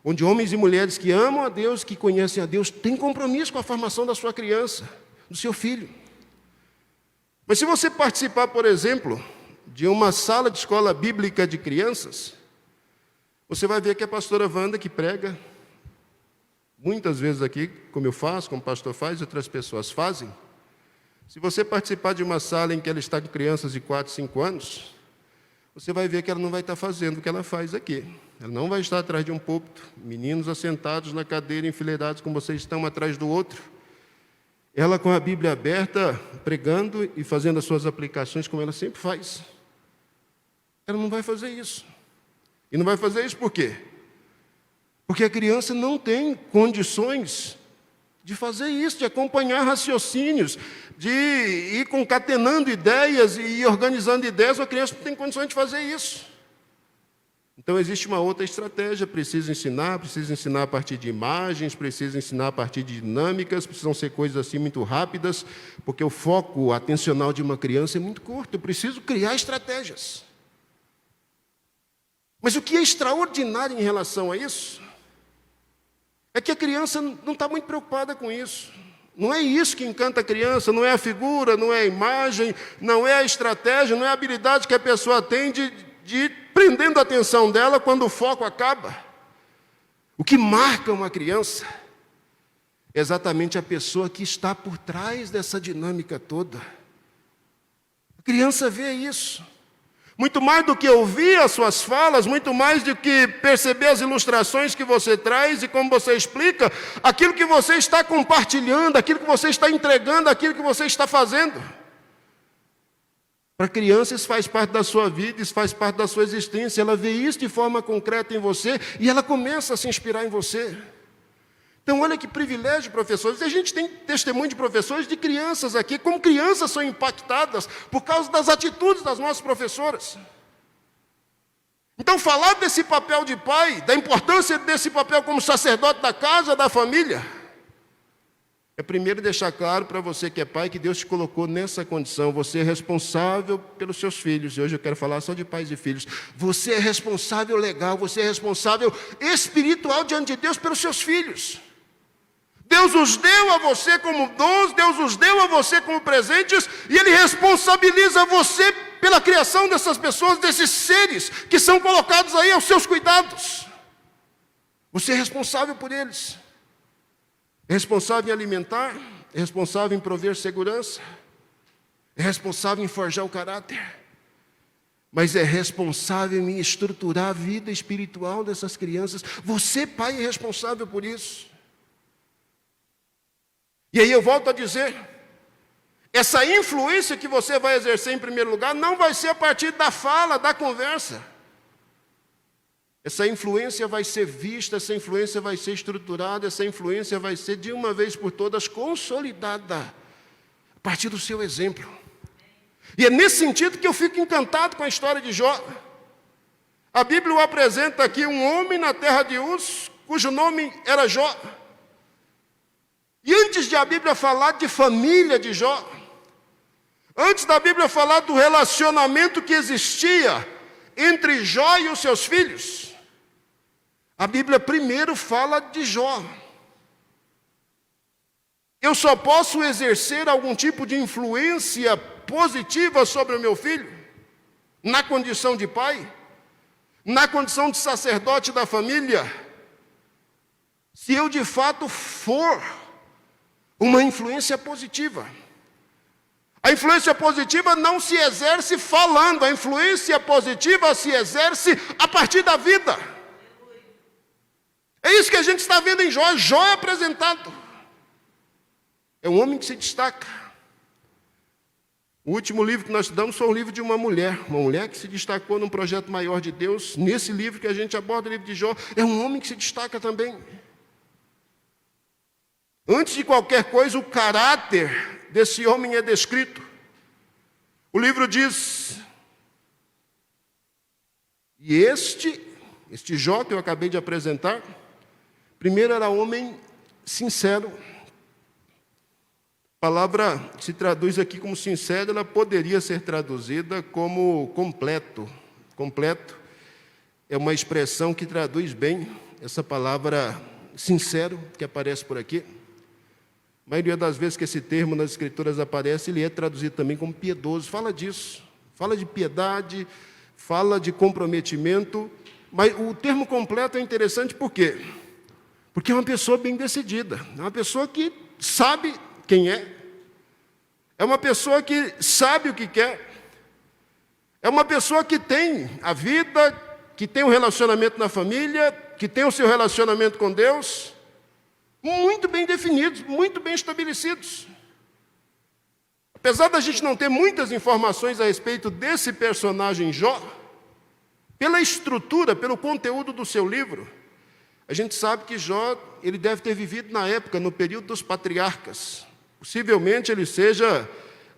onde homens e mulheres que amam a Deus, que conhecem a Deus, têm compromisso com a formação da sua criança, do seu filho. Mas se você participar, por exemplo, de uma sala de escola bíblica de crianças, você vai ver que a pastora Wanda, que prega, muitas vezes aqui, como eu faço, como o pastor faz, outras pessoas fazem. Se você participar de uma sala em que ela está com crianças de 4, 5 anos, você vai ver que ela não vai estar fazendo o que ela faz aqui. Ela não vai estar atrás de um púlpito, meninos assentados na cadeira, enfileirados como vocês estão atrás do outro. Ela com a Bíblia aberta, pregando e fazendo as suas aplicações como ela sempre faz. Ela não vai fazer isso. E não vai fazer isso por quê? Porque a criança não tem condições de fazer isso, de acompanhar raciocínios, de ir concatenando ideias e ir organizando ideias. A criança não tem condições de fazer isso. Então, existe uma outra estratégia, precisa ensinar a partir de imagens, precisa ensinar a partir de dinâmicas, precisam ser coisas assim muito rápidas, porque o foco atencional de uma criança é muito curto, eu preciso criar estratégias. Mas o que é extraordinário em relação a isso, é que a criança não está muito preocupada com isso. Não é isso que encanta a criança, não é a figura, não é a imagem, não é a estratégia, não é a habilidade que a pessoa tem de ir prendendo a atenção dela quando o foco acaba. O que marca uma criança é exatamente a pessoa que está por trás dessa dinâmica toda. A criança vê isso. Muito mais do que ouvir as suas falas, muito mais do que perceber as ilustrações que você traz e como você explica, aquilo que você está compartilhando, aquilo que você está entregando, aquilo que você está fazendo. Para a criança isso faz parte da sua vida, isso faz parte da sua existência, ela vê isso de forma concreta em você e ela começa a se inspirar em você. Então olha que privilégio, professores. A gente tem testemunho de professores de crianças aqui, como crianças são impactadas por causa das atitudes das nossas professoras. Então falar desse papel de pai, da importância desse papel como sacerdote da casa, da família, é primeiro deixar claro para você que é pai que Deus te colocou nessa condição. Você é responsável pelos seus filhos. E hoje eu quero falar só de pais e filhos. Você é responsável legal, você é responsável espiritual diante de Deus pelos seus filhos. Deus os deu a você como dons, Deus os deu a você como presentes, e Ele responsabiliza você pela criação dessas pessoas, desses seres que são colocados aí aos seus cuidados. Você é responsável por eles. É responsável em alimentar, é responsável em prover segurança, é responsável em forjar o caráter, mas é responsável em estruturar a vida espiritual dessas crianças. Você, pai, é responsável por isso. E aí eu volto a dizer, essa influência que você vai exercer em primeiro lugar não vai ser a partir da fala, da conversa. Essa influência vai ser vista, essa influência vai ser estruturada, essa influência vai ser de uma vez por todas consolidada a partir do seu exemplo. E é nesse sentido que eu fico encantado com a história de Jó. A Bíblia o apresenta aqui um homem na terra de Uz, cujo nome era Jó. E antes de a Bíblia falar de família de Jó, antes da Bíblia falar do relacionamento que existia entre Jó e os seus filhos, a Bíblia primeiro fala de Jó. Eu só posso exercer algum tipo de influência positiva sobre o meu filho, na condição de pai, na condição de sacerdote da família, se eu de fato for uma influência positiva. A influência positiva não se exerce falando, a influência positiva se exerce a partir da vida. É isso que a gente está vendo em Jó. Jó é apresentado. É um homem que se destaca. O último livro que nós estudamos foi um livro de uma mulher que se destacou num projeto maior de Deus. Nesse livro que a gente aborda, o livro de Jó, é um homem que se destaca também. Antes de qualquer coisa, o caráter desse homem é descrito. O livro diz, e este Jó que eu acabei de apresentar, primeiro era homem sincero. A palavra se traduz aqui como sincero, ela poderia ser traduzida como completo. Completo é uma expressão que traduz bem essa palavra sincero que aparece por aqui. A maioria das vezes que esse termo nas Escrituras aparece, ele é traduzido também como piedoso. Fala disso, fala de piedade, fala de comprometimento. Mas o termo completo é interessante por quê? Porque é uma pessoa bem decidida, é uma pessoa que sabe quem é uma pessoa que sabe o que quer, é uma pessoa que tem a vida, que tem um relacionamento na família, que tem o seu relacionamento com Deus, muito bem definidos, muito bem estabelecidos. Apesar da gente não ter muitas informações a respeito desse personagem Jó, pela estrutura, pelo conteúdo do seu livro, A gente sabe que Jó, ele deve ter vivido na época, no período dos patriarcas. Possivelmente ele seja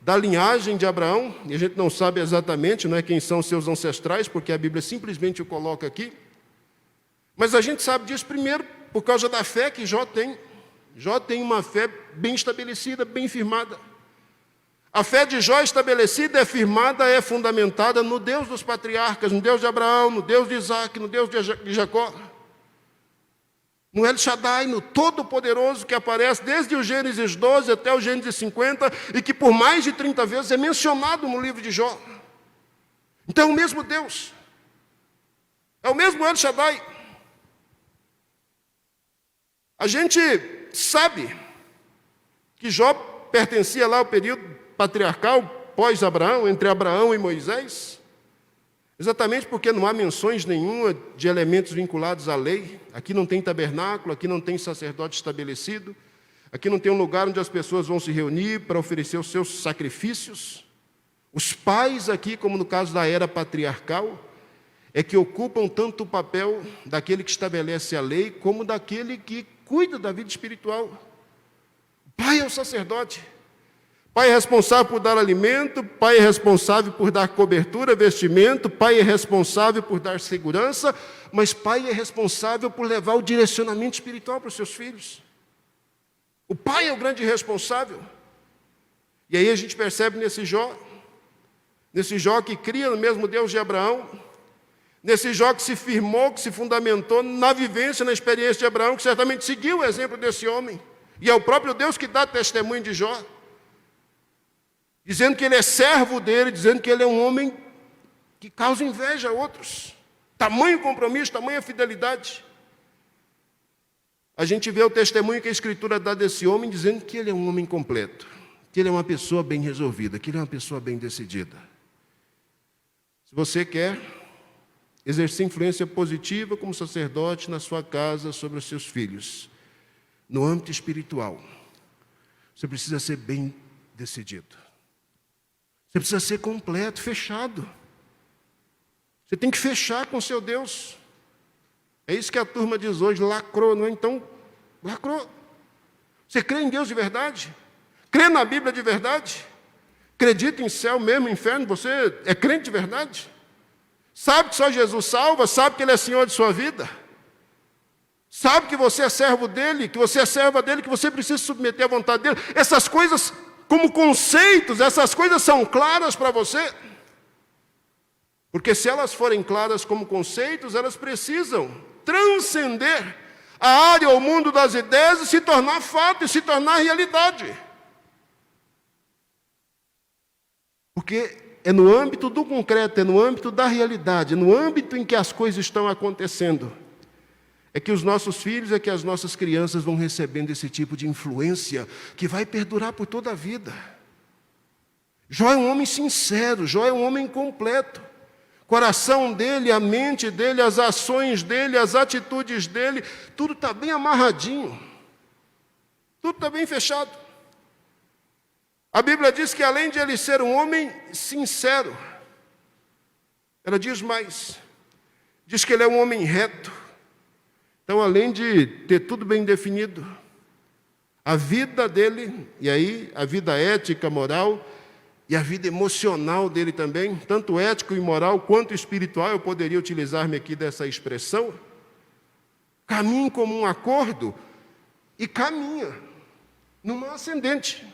da linhagem de Abraão, e a gente não sabe exatamente, quem são seus ancestrais, porque a Bíblia simplesmente o coloca aqui. Mas a gente sabe disso primeiro por causa da fé que Jó tem. Jó tem uma fé bem estabelecida, bem firmada. A fé de Jó estabelecida, é firmada, é fundamentada no Deus dos patriarcas, no Deus de Abraão, no Deus de Isaac, no Deus de Jacó. No El Shaddai, no Todo-Poderoso, que aparece desde o Gênesis 12 até o Gênesis 50, e que por mais de 30 vezes é mencionado no livro de Jó. Então é o mesmo Deus. É o mesmo El Shaddai. A gente sabe que Jó pertencia lá ao período patriarcal, pós-Abraão, entre Abraão e Moisés, exatamente porque não há menções nenhuma de elementos vinculados à lei. Aqui não tem tabernáculo, aqui não tem sacerdote estabelecido, aqui não tem um lugar onde as pessoas vão se reunir para oferecer os seus sacrifícios. Os pais aqui, como no caso da era patriarcal, é que ocupam tanto o papel daquele que estabelece a lei, como daquele que cuida da vida espiritual. O pai é o sacerdote. Pai é responsável por dar alimento, pai é responsável por dar cobertura, vestimento, pai é responsável por dar segurança, mas pai é responsável por levar o direcionamento espiritual para os seus filhos. O pai é o grande responsável. E aí a gente percebe nesse Jó que cria no mesmo Deus de Abraão, nesse Jó que se firmou, que se fundamentou na vivência, na experiência de Abraão, que certamente seguiu o exemplo desse homem. E é o próprio Deus que dá testemunho de Jó, dizendo que ele é servo dele, dizendo que ele é um homem que causa inveja a outros. Tamanho compromisso, tamanha fidelidade. A gente vê o testemunho que a Escritura dá desse homem, dizendo que ele é um homem completo, que ele é uma pessoa bem resolvida, que ele é uma pessoa bem decidida. Se você quer exercer influência positiva como sacerdote na sua casa sobre os seus filhos, no âmbito espiritual, você precisa ser bem decidido. Você precisa ser completo, fechado. Você tem que fechar com o seu Deus. É isso que a turma diz hoje, lacrou, não é? Então, lacrou. Você crê em Deus de verdade? Crê na Bíblia de verdade? Acredita em céu mesmo, inferno? Você é crente de verdade? Sabe que só Jesus salva? Sabe que Ele é Senhor de sua vida? Sabe que você é servo dEle, que você é serva dEle, que você precisa se submeter à vontade dEle? Essas coisas, como conceitos, essas coisas são claras para você? Porque se elas forem claras como conceitos, elas precisam transcender a área, o mundo das ideias e se tornar fato, e se tornar realidade. Porque é no âmbito do concreto, é no âmbito da realidade, é no âmbito em que as coisas estão acontecendo, é que os nossos filhos, é que as nossas crianças vão recebendo esse tipo de influência que vai perdurar por toda a vida. Jó é um homem sincero, Jó é um homem completo. O coração dele, a mente dele, as ações dele, as atitudes dele, tudo está bem amarradinho. Tudo está bem fechado. A Bíblia diz que além de ele ser um homem sincero, ela diz mais, diz que ele é um homem reto. Então, além de ter tudo bem definido, a vida dele, e aí a vida ética, moral, e a vida emocional dele também, tanto ético e moral quanto espiritual, eu poderia utilizar-me aqui dessa expressão, caminha como um acordo e caminha numa ascendente.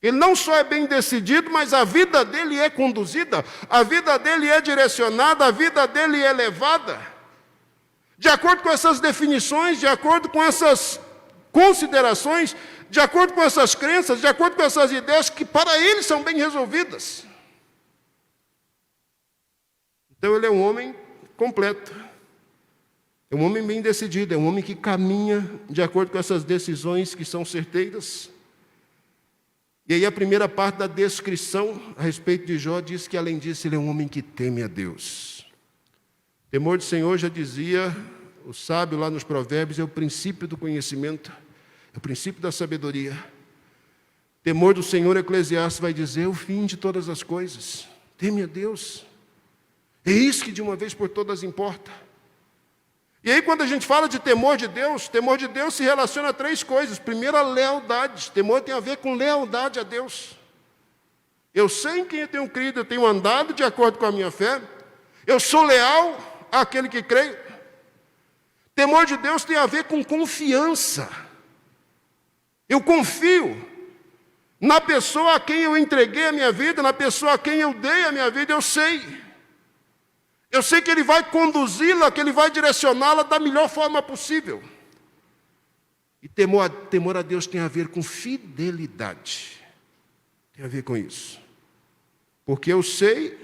Ele não só é bem decidido, mas a vida dele é conduzida, a vida dele é direcionada, a vida dele é levada. De acordo com essas definições, de acordo com essas considerações, de acordo com essas crenças, de acordo com essas ideias que para ele são bem resolvidas. Então ele é um homem completo, é um homem bem decidido, é um homem que caminha de acordo com essas decisões que são certeiras. E aí a primeira parte da descrição a respeito de Jó diz que, além disso, ele é um homem que teme a Deus. O temor do Senhor, já dizia o sábio lá nos Provérbios, é o princípio do conhecimento, é o princípio da sabedoria. O temor do Senhor, Eclesiastes vai dizer, é o fim de todas as coisas. Teme a Deus. É isso que de uma vez por todas importa. E aí, quando a gente fala de temor de Deus se relaciona a 3 coisas. Primeiro, a lealdade. Temor tem a ver com lealdade a Deus. Eu sei em quem eu tenho crido, eu tenho andado de acordo com a minha fé, eu sou leal àquele que creio. Temor de Deus tem a ver com confiança. Eu confio na pessoa a quem eu entreguei a minha vida, na pessoa a quem eu dei a minha vida, eu sei. Eu sei que Ele vai conduzi-la, que Ele vai direcioná-la da melhor forma possível. E temor a Deus tem a ver com fidelidade. Tem a ver com isso. Porque eu sei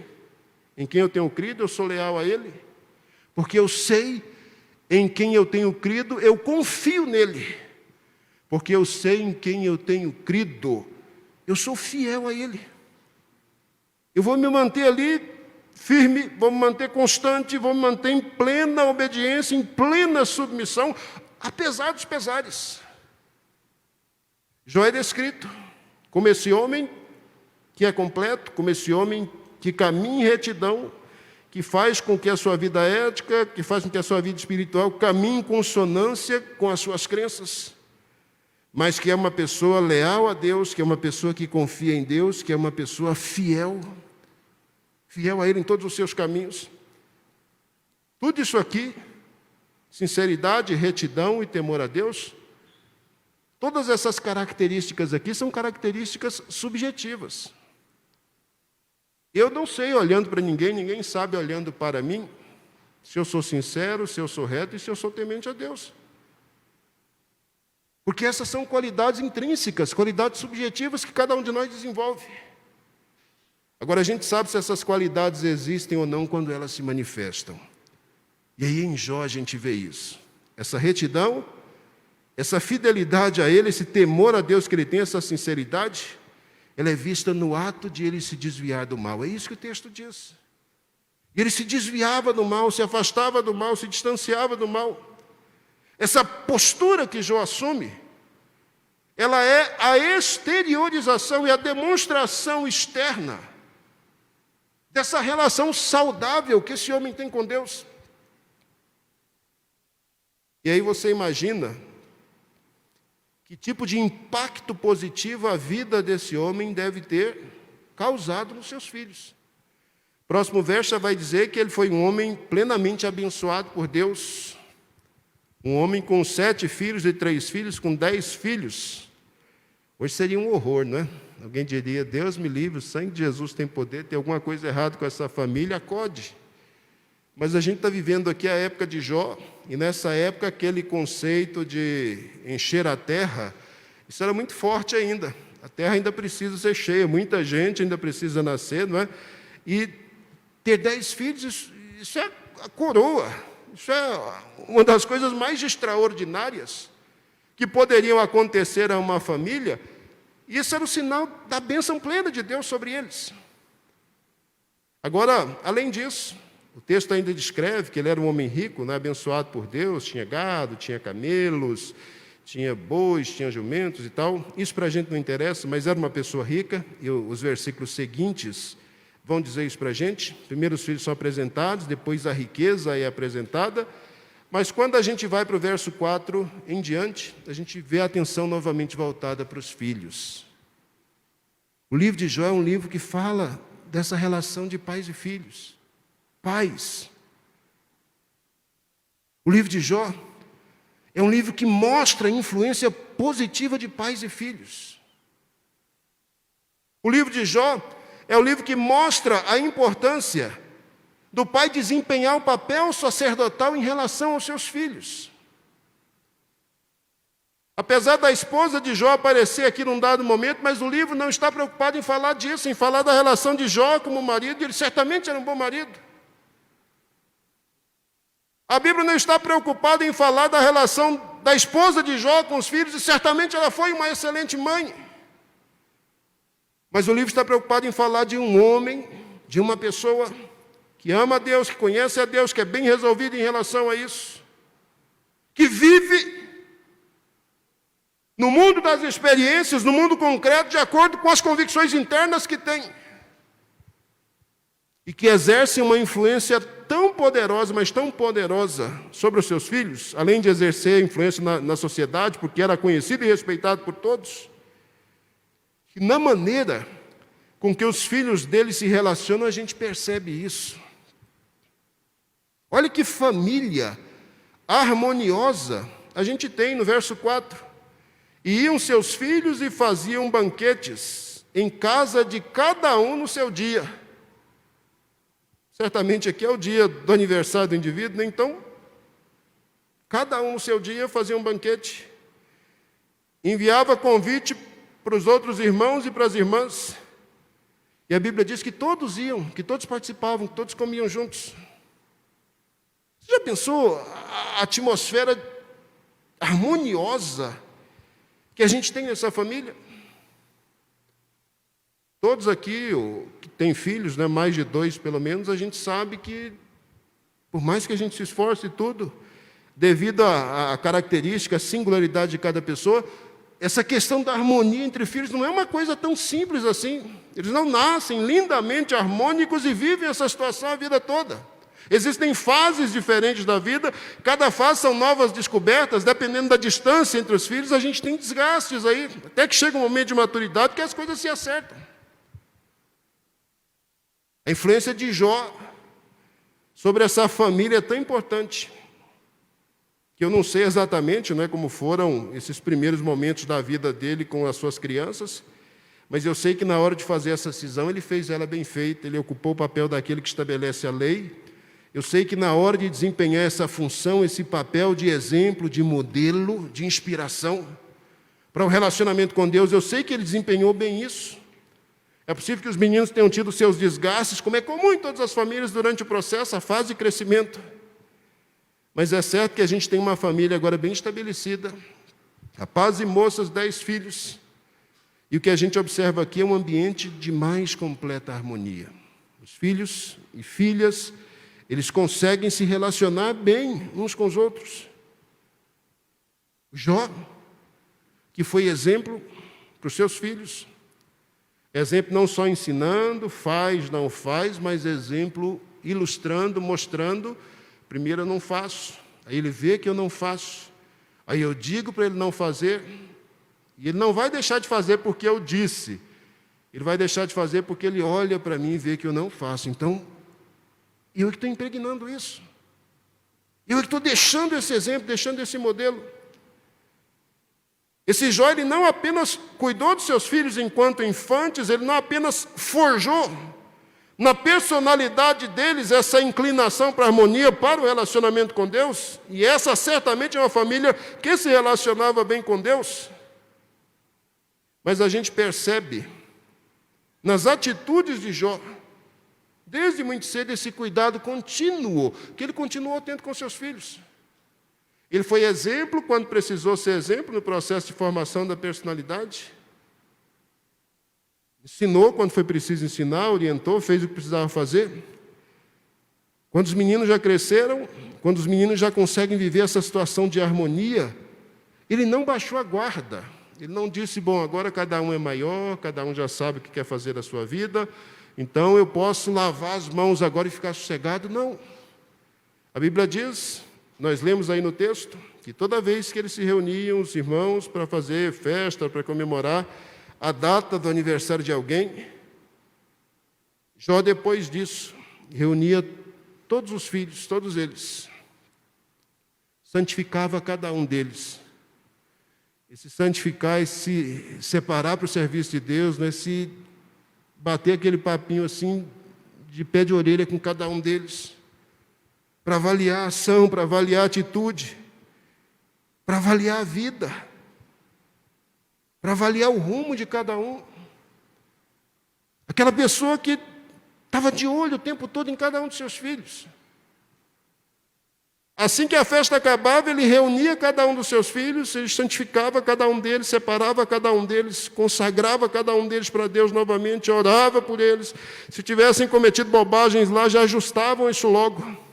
em quem eu tenho crido, eu sou leal a Ele. Porque eu sei em quem eu tenho crido, eu confio nele. Porque eu sei em quem eu tenho crido, eu sou fiel a Ele. Eu vou me manter ali firme, vou me manter constante, vou me manter em plena obediência, em plena submissão, apesar dos pesares. Jó é descrito como esse homem que é completo, como esse homem que caminha em retidão, que faz com que a sua vida ética, que faz com que a sua vida espiritual caminhe em consonância com as suas crenças, mas que é uma pessoa leal a Deus, que é uma pessoa que confia em Deus, que é uma pessoa fiel a Ele em todos os seus caminhos. Tudo isso aqui, sinceridade, retidão e temor a Deus, todas essas características aqui são características subjetivas. Eu não sei olhando para ninguém, ninguém sabe olhando para mim, se eu sou sincero, se eu sou reto e se eu sou temente a Deus. Porque essas são qualidades intrínsecas, qualidades subjetivas que cada um de nós desenvolve. Agora, a gente sabe se essas qualidades existem ou não quando elas se manifestam. E aí em Jó a gente vê isso. Essa retidão, essa fidelidade a Ele, esse temor a Deus que ele tem, essa sinceridade, ela é vista no ato de ele se desviar do mal. É isso que o texto diz. Ele se desviava do mal, se afastava do mal, se distanciava do mal. Essa postura que Jó assume, ela é a exteriorização e a demonstração externa dessa relação saudável que esse homem tem com Deus. E aí você imagina que tipo de impacto positivo a vida desse homem deve ter causado nos seus filhos. Próximo verso vai dizer que ele foi um homem plenamente abençoado por Deus. Um homem com 7 filhos e 3 filhos, com 10 filhos. Hoje seria um horror, não é? Alguém diria, Deus me livre, o sangue de Jesus tem poder, tem alguma coisa errada com essa família, acode. Mas a gente está vivendo aqui a época de Jó, e nessa época aquele conceito de encher a terra, isso era muito forte ainda. A terra ainda precisa ser cheia, muita gente ainda precisa nascer, não é? E ter 10 filhos, isso é a coroa, isso é uma das coisas mais extraordinárias que poderiam acontecer a uma família, e isso era o sinal da bênção plena de Deus sobre eles. Agora, além disso, o texto ainda descreve que ele era um homem rico, né, abençoado por Deus, tinha gado, tinha camelos, tinha bois, tinha jumentos e tal. Isso para a gente não interessa, mas era uma pessoa rica, e os versículos seguintes vão dizer isso para a gente. Primeiro os filhos são apresentados, depois a riqueza é apresentada, mas quando a gente vai para o verso 4 em diante, a gente vê a atenção novamente voltada para os filhos. O livro de Jó é um livro que fala dessa relação de pais e filhos. Pais. O livro de Jó é um livro que mostra a influência positiva de pais e filhos. O livro de Jó é o livro que mostra a importância do pai desempenhar o papel sacerdotal em relação aos seus filhos. Apesar da esposa de Jó aparecer aqui num dado momento, mas o livro não está preocupado em falar disso, em falar da relação de Jó como marido, e ele certamente era um bom marido. A Bíblia não está preocupada em falar da relação da esposa de Jó com os filhos, e certamente ela foi uma excelente mãe. Mas o livro está preocupado em falar de um homem, de uma pessoa que ama a Deus, que conhece a Deus, que é bem resolvido em relação a isso, que vive no mundo das experiências, no mundo concreto, de acordo com as convicções internas que tem, e que exerce uma influência tão poderosa, mas tão poderosa sobre os seus filhos, além de exercer influência na sociedade, porque era conhecido e respeitado por todos, que na maneira com que os filhos dele se relacionam, a gente percebe isso. Olha que família harmoniosa a gente tem no verso 4. E iam seus filhos e faziam banquetes em casa de cada um no seu dia. Certamente aqui é o dia do aniversário do indivíduo, né? Então, cada um no seu dia fazia um banquete. Enviava convite para os outros irmãos e para as irmãs. E a Bíblia diz que todos iam, que todos participavam, que todos comiam juntos. Você já pensou a atmosfera harmoniosa que a gente tem nessa família? Todos aqui, que têm filhos, né, mais de 2 pelo menos, a gente sabe que, por mais que a gente se esforce e tudo, devido à característica, à singularidade de cada pessoa, essa questão da harmonia entre filhos não é uma coisa tão simples assim. Eles não nascem lindamente harmônicos e vivem essa situação a vida toda. Existem fases diferentes da vida, cada fase são novas descobertas, dependendo da distância entre os filhos, a gente tem desgastes aí, até que chega um momento de maturidade que as coisas se acertam. A influência de Jó sobre essa família é tão importante, que eu não sei exatamente, né, como foram esses primeiros momentos da vida dele com as suas crianças, mas eu sei que na hora de fazer essa cisão, ele fez ela bem feita, ele ocupou o papel daquele que estabelece a lei. Eu sei que na hora de desempenhar essa função, esse papel de exemplo, de modelo, de inspiração para o relacionamento com Deus, eu sei que ele desempenhou bem isso. É possível que os meninos tenham tido seus desgastes, como é comum em todas as famílias durante o processo, a fase de crescimento. Mas é certo que a gente tem uma família agora bem estabelecida, rapazes e moças, 10 filhos. E o que a gente observa aqui é um ambiente de mais completa harmonia. Os filhos e filhas, eles conseguem se relacionar bem uns com os outros. Jó, que foi exemplo para os seus filhos. Exemplo não só ensinando, faz, não faz, mas exemplo ilustrando, mostrando. Primeiro eu não faço, aí ele vê que eu não faço, aí eu digo para ele não fazer, e ele não vai deixar de fazer porque eu disse, ele vai deixar de fazer porque ele olha para mim e vê que eu não faço. Então, eu que estou impregnando isso, eu que estou deixando esse exemplo, deixando esse modelo. Esse Jó, ele não apenas cuidou dos seus filhos enquanto infantes, ele não apenas forjou na personalidade deles essa inclinação para a harmonia, para o relacionamento com Deus, e essa certamente é uma família que se relacionava bem com Deus, mas a gente percebe nas atitudes de Jó, desde muito cedo, esse cuidado contínuo, que ele continuou tendo com seus filhos. Ele foi exemplo quando precisou ser exemplo no processo de formação da personalidade. Ensinou quando foi preciso ensinar, orientou, fez o que precisava fazer. Quando os meninos já cresceram, quando os meninos já conseguem viver essa situação de harmonia, ele não baixou a guarda. Ele não disse, bom, agora cada um é maior, cada um já sabe o que quer fazer da sua vida, então eu posso lavar as mãos agora e ficar sossegado. Não. A Bíblia diz, nós lemos aí no texto, que toda vez que eles se reuniam, os irmãos, para fazer festa, para comemorar a data do aniversário de alguém, Jó, depois disso, reunia todos os filhos, todos eles, santificava cada um deles. Esse santificar, esse separar para o serviço de Deus, né, esse bater aquele papinho assim, de pé de orelha com cada um deles, para avaliar a ação, para avaliar a atitude, para avaliar a vida, para avaliar o rumo de cada um. Aquela pessoa que estava de olho o tempo todo em cada um dos seus filhos. Assim que a festa acabava, ele reunia cada um dos seus filhos, ele santificava cada um deles, separava cada um deles, consagrava cada um deles para Deus novamente, orava por eles. Se tivessem cometido bobagens lá, já ajustavam isso logo.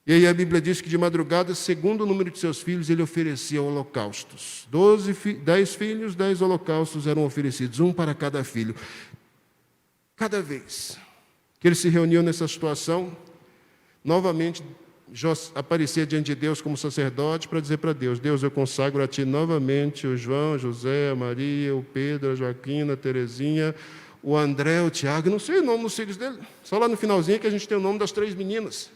E aí a Bíblia diz que de madrugada, segundo o número de seus filhos, ele oferecia holocaustos. 10 filhos, 10 holocaustos eram oferecidos, um para cada filho. Cada vez que eles se reuniam nessa situação, novamente Jó aparecia diante de Deus como sacerdote para dizer para Deus: Deus, eu consagro a Ti novamente o João, José, a Maria, o Pedro, a Joaquina, a Terezinha, o André, o Tiago, não sei o nome dos filhos dele, só lá no finalzinho que a gente tem o nome das 3 meninas.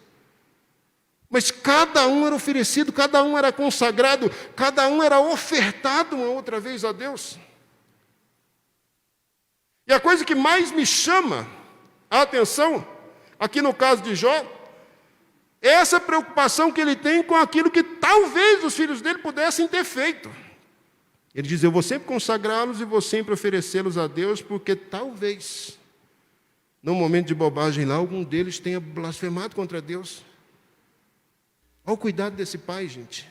Mas cada um era oferecido, cada um era consagrado, cada um era ofertado uma outra vez a Deus. E a coisa que mais me chama a atenção, aqui no caso de Jó, é essa preocupação que ele tem com aquilo que talvez os filhos dele pudessem ter feito. Ele diz: eu vou sempre consagrá-los e vou sempre oferecê-los a Deus, porque talvez, num momento de bobagem lá, algum deles tenha blasfemado contra Deus. Olha o cuidado desse pai, gente.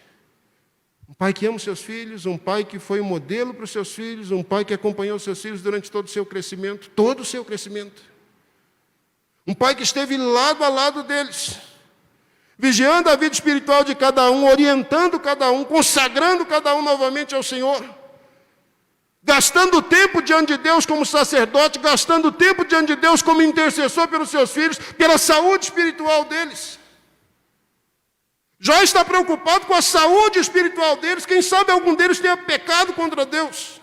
Um pai que ama os seus filhos, um pai que foi um modelo para os seus filhos, um pai que acompanhou os seus filhos durante todo o seu crescimento, todo o seu crescimento. Um pai que esteve lado a lado deles, vigiando a vida espiritual de cada um, orientando cada um, consagrando cada um novamente ao Senhor, gastando tempo diante de Deus como sacerdote, gastando tempo diante de Deus como intercessor pelos seus filhos, pela saúde espiritual deles. Jó está preocupado com a saúde espiritual deles, quem sabe algum deles tenha pecado contra Deus.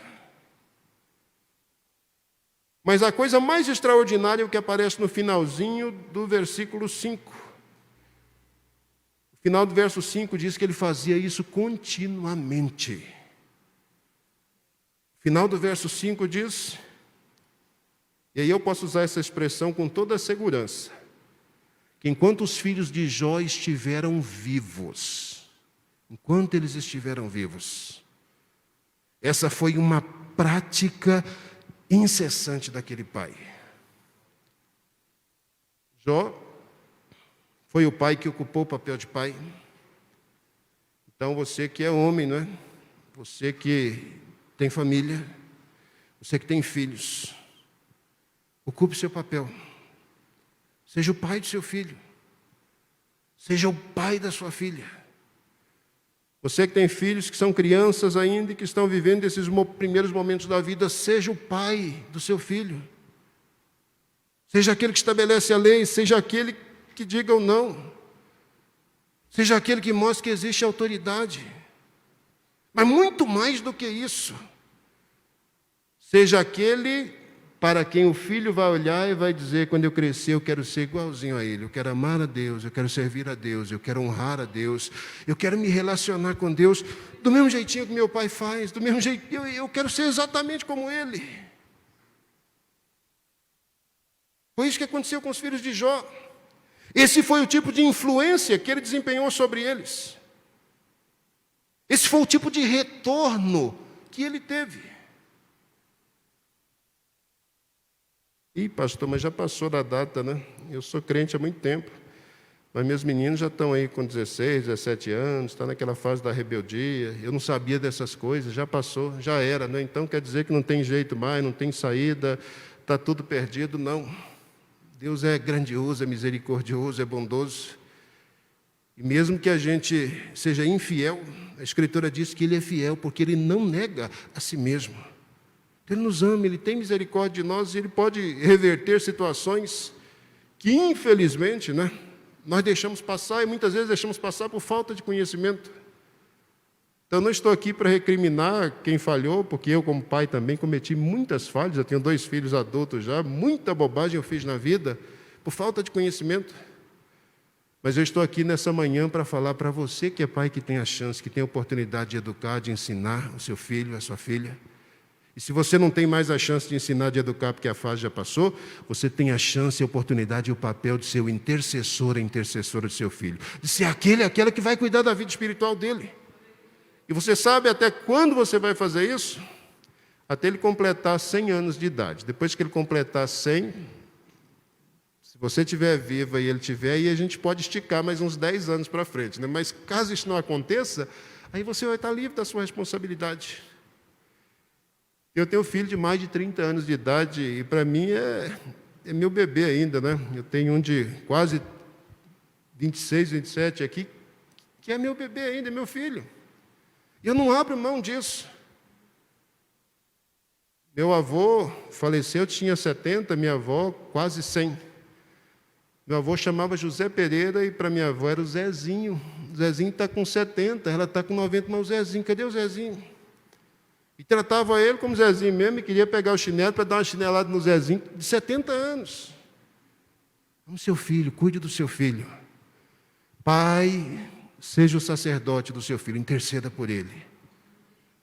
Mas a coisa mais extraordinária é o que aparece no finalzinho do versículo 5. O final do verso 5 diz que ele fazia isso continuamente. O final do verso 5 diz, e aí eu posso usar essa expressão com toda a segurança, que enquanto os filhos de Jó estiveram vivos, enquanto eles estiveram vivos, essa foi uma prática incessante daquele pai. Jó foi o pai que ocupou o papel de pai. Então você que é homem, não é? Você que tem família, você que tem filhos, ocupe seu papel. Seja o pai do seu filho. Seja o pai da sua filha. Você que tem filhos que são crianças ainda e que estão vivendo esses primeiros momentos da vida, seja o pai do seu filho. Seja aquele que estabelece a lei, seja aquele que diga ou não. Seja aquele que mostre que existe autoridade. Mas muito mais do que isso. Seja aquele para quem o filho vai olhar e vai dizer: quando eu crescer eu quero ser igualzinho a ele, eu quero amar a Deus, eu quero servir a Deus, eu quero honrar a Deus, eu quero me relacionar com Deus do mesmo jeitinho que meu pai faz, do mesmo jeito, eu quero ser exatamente como ele. Foi isso que aconteceu com os filhos de Jó. Esse foi o tipo de influência que ele desempenhou sobre eles. Esse foi o tipo de retorno que ele teve. Ih, pastor, mas já passou da data, né? Eu sou crente há muito tempo, mas meus meninos já estão aí com 16, 17 anos, estão naquela fase da rebeldia, eu não sabia dessas coisas, já passou, já era, né? Então quer dizer que não tem jeito mais, não tem saída, está tudo perdido? Não. Deus é grandioso, é misericordioso, é bondoso. E mesmo que a gente seja infiel, a Escritura diz que Ele é fiel, porque Ele não nega a si mesmo. Ele nos ama, Ele tem misericórdia de nós e Ele pode reverter situações que, infelizmente, né, nós deixamos passar e muitas vezes deixamos passar por falta de conhecimento. Então, não estou aqui para recriminar quem falhou, porque eu, como pai, também cometi muitas falhas. Eu tenho 2 filhos adultos já, muita bobagem eu fiz na vida por falta de conhecimento. Mas eu estou aqui nessa manhã para falar para você que é pai, que tem a chance, que tem a oportunidade de educar, de ensinar o seu filho, a sua filha. E se você não tem mais a chance de ensinar, de educar, porque a fase já passou, você tem a chance, a oportunidade e o papel de ser o intercessor, a intercessora do seu filho. De ser aquela que vai cuidar da vida espiritual dele. E você sabe até quando você vai fazer isso? Até ele completar 100 anos de idade. Depois que ele completar 100, se você estiver viva e ele estiver, aí a gente pode esticar mais uns 10 anos para frente, né? Mas caso isso não aconteça, aí você vai estar livre da sua responsabilidade. Eu tenho um filho de mais de 30 anos de idade e para mim é meu bebê ainda, né? Eu tenho um de quase 26, 27 aqui, que é meu bebê ainda, é meu filho. E eu não abro mão disso. Meu avô faleceu, tinha 70, minha avó quase 100. Meu avô chamava José Pereira e para minha avó era o Zezinho. O Zezinho está com 70, ela está com 90, mas o Zezinho, cadê o Zezinho? E tratava ele como Zezinho mesmo e queria pegar o chinelo para dar uma chinelada no Zezinho de 70 anos. Ame seu filho, cuide do seu filho. Pai, seja o sacerdote do seu filho, interceda por ele.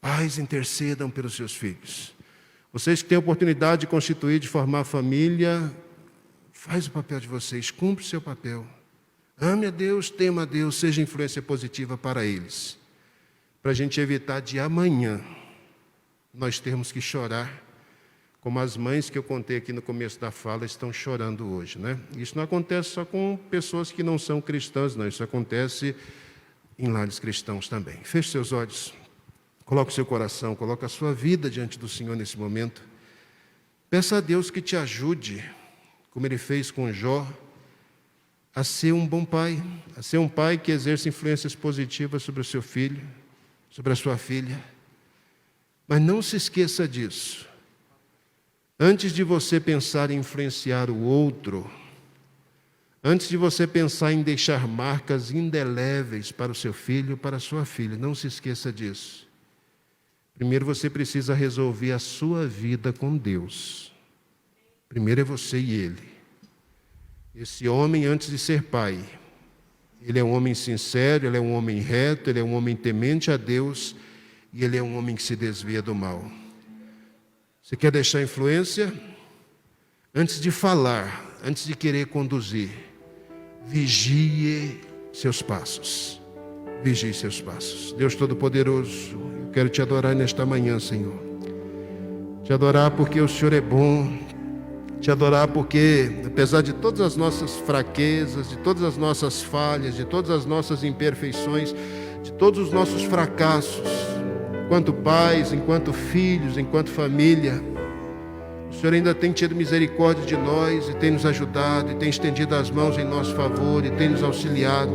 Pais, intercedam pelos seus filhos. Vocês que têm a oportunidade de constituir, de formar família, faz o papel de vocês, cumpre o seu papel. Ame a Deus, tema a Deus, seja influência positiva para eles. Para a gente evitar de amanhã nós termos que chorar, como as mães que eu contei aqui no começo da fala estão chorando hoje, né? Isso não acontece só com pessoas que não são cristãs, não. Isso acontece em lares cristãos também. Feche seus olhos, coloque o seu coração, coloque a sua vida diante do Senhor nesse momento. Peça a Deus que te ajude, como Ele fez com Jó, a ser um bom pai, a ser um pai que exerce influências positivas sobre o seu filho, sobre a sua filha. Mas não se esqueça disso. Antes de você pensar em influenciar o outro, antes de você pensar em deixar marcas indeléveis para o seu filho, para a sua filha, não se esqueça disso. Primeiro você precisa resolver a sua vida com Deus. Primeiro é você e ele. Esse homem, antes de ser pai, ele é um homem sincero, ele é um homem reto, ele é um homem temente a Deus e ele é um homem que se desvia do mal. Você quer deixar influência? Antes de falar, antes de querer conduzir, vigie seus passos. Vigie seus passos. Deus Todo-Poderoso, eu quero te adorar nesta manhã, Senhor. Te adorar porque o Senhor é bom. Te adorar porque, apesar de todas as nossas fraquezas, de todas as nossas falhas, de todas as nossas imperfeições, de todos os nossos fracassos, enquanto pais, enquanto filhos, enquanto família, o Senhor ainda tem tido misericórdia de nós e tem nos ajudado, e tem estendido as mãos em nosso favor e tem nos auxiliado.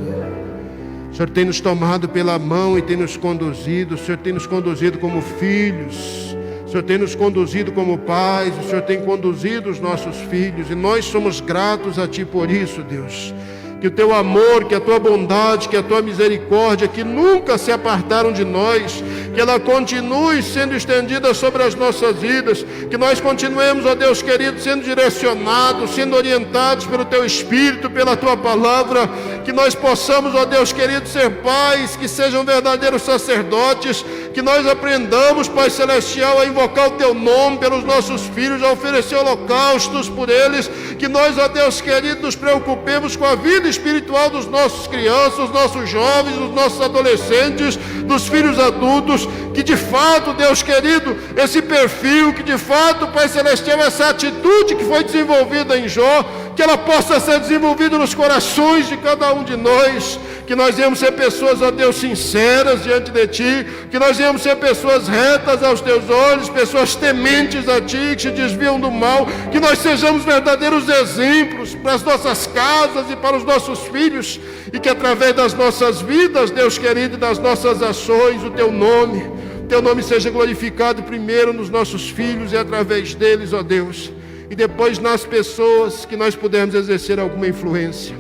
O Senhor tem nos tomado pela mão e tem nos conduzido, o Senhor tem nos conduzido como filhos, o Senhor tem nos conduzido como pais, o Senhor tem conduzido os nossos filhos, e nós somos gratos a Ti por isso, Deus. Que o Teu amor, que a Tua bondade, que a Tua misericórdia, que nunca se apartaram de nós, que ela continue sendo estendida sobre as nossas vidas, que nós continuemos, ó Deus querido, sendo direcionados, sendo orientados pelo Teu Espírito, pela Tua Palavra, que nós possamos, ó Deus querido, ser pais, que sejam verdadeiros sacerdotes, que nós aprendamos, Pai Celestial, a invocar o Teu nome pelos nossos filhos, a oferecer holocaustos por eles, que nós, ó Deus querido, nos preocupemos com a vida espiritual dos nossos crianças, dos nossos jovens, dos nossos adolescentes, dos filhos adultos, que de fato, Deus querido, esse perfil, que de fato, Pai Celestial, essa atitude que foi desenvolvida em Jó, que ela possa ser desenvolvida nos corações de cada um de nós, que nós venhamos ser pessoas, ó Deus, sinceras diante de Ti, que nós venhamos ser pessoas retas aos Teus olhos, pessoas tementes a Ti, que se desviam do mal, que nós sejamos verdadeiros exemplos para as nossas casas e para os nossos filhos, e que através das nossas vidas, Deus querido, e das nossas ações, o Teu nome seja glorificado primeiro nos nossos filhos e através deles, ó Deus, e depois nas pessoas que nós pudermos exercer alguma influência.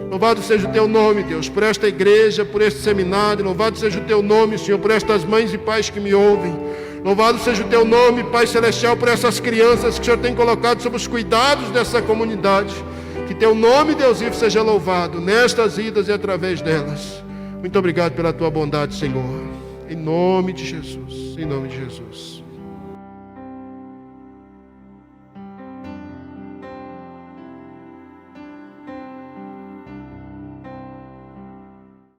Louvado seja o Teu nome, Deus, por esta igreja, por este seminário. Louvado seja o Teu nome, Senhor, por estas mães e pais que me ouvem. Louvado seja o Teu nome, Pai Celestial, por essas crianças que o Senhor tem colocado sob os cuidados dessa comunidade. Que Teu nome, Deus vivo, seja louvado nestas vidas e através delas. Muito obrigado pela Tua bondade, Senhor. Em nome de Jesus. Em nome de Jesus.